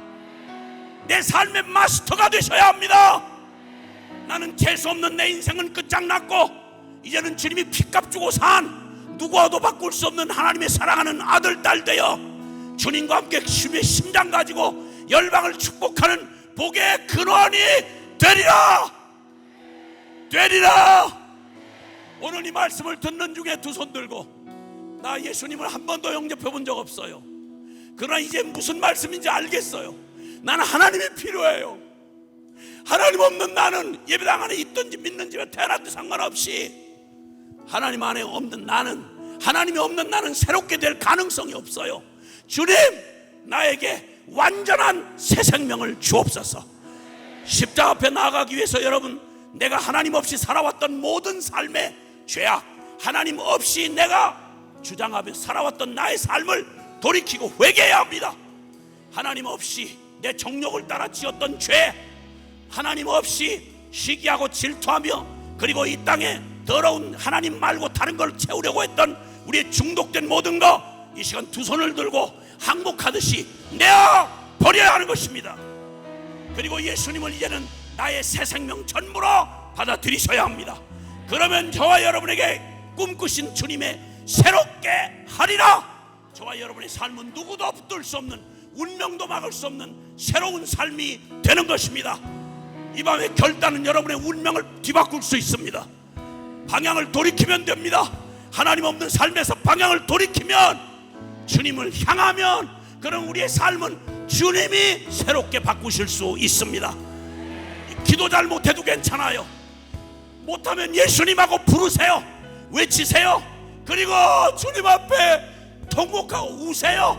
내 삶의 마스터가 되셔야 합니다. 나는 재수 없는 내 인생은 끝장났고 이제는 주님이 피값 주고 산 누구와도 바꿀 수 없는 하나님의 사랑하는 아들, 딸 되어 주님과 함께 주님의 심장 가지고 열방을 축복하는 복의 근원이 되리라. 오늘 이 말씀을 듣는 중에 두 손 들고, 나 예수님을 한 번도 영접해 본 적 없어요. 그러나 이제 무슨 말씀인지 알겠어요. 나는 하나님이 필요해요. 하나님 없는 나는 예배당 안에 있든지 믿는 집에 태어났든 상관없이, 하나님 안에 없는 나는, 하나님이 없는 나는 새롭게 될 가능성이 없어요. 주님, 나에게 완전한 새 생명을 주옵소서. 십자가 앞에 나아가기 위해서 여러분, 내가 하나님 없이 살아왔던 모든 삶의 죄악, 하나님 없이 내가 주장하며 살아왔던 나의 삶을 돌이키고 회개해야 합니다. 하나님 없이 내 정욕을 따라 지었던 죄, 하나님 없이 시기하고 질투하며 그리고 이 땅에 더러운 하나님 말고 다른 걸 채우려고 했던 우리의 중독된 모든 거, 이 시간 두 손을 들고 항복하듯이 내어 버려야 하는 것입니다. 그리고 예수님을 이제는 나의 새 생명 전부로 받아들이셔야 합니다. 그러면 저와 여러분에게 꿈꾸신 주님의 새롭게 하리라. 저와 여러분의 삶은 누구도 붙들 수 없는, 운명도 막을 수 없는 새로운 삶이 되는 것입니다. 이 밤의 결단은 여러분의 운명을 뒤바꿀 수 있습니다. 방향을 돌이키면 됩니다. 하나님 없는 삶에서 방향을 돌이키면, 주님을 향하면, 그럼 우리의 삶은 주님이 새롭게 바꾸실 수 있습니다. 기도 잘 못해도 괜찮아요. 못하면 예수님하고 부르세요. 외치세요. 그리고 주님 앞에 통곡하고 우세요.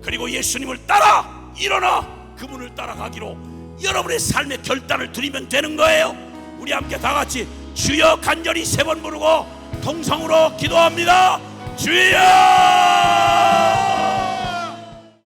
그리고 예수님을 따라 일어나 그분을 따라가기로 여러분의 삶의 결단을 드리면 되는 거예요. 우리 함께 다 같이 주여 간절히 3번 부르고 통성으로 기도합니다. 주여!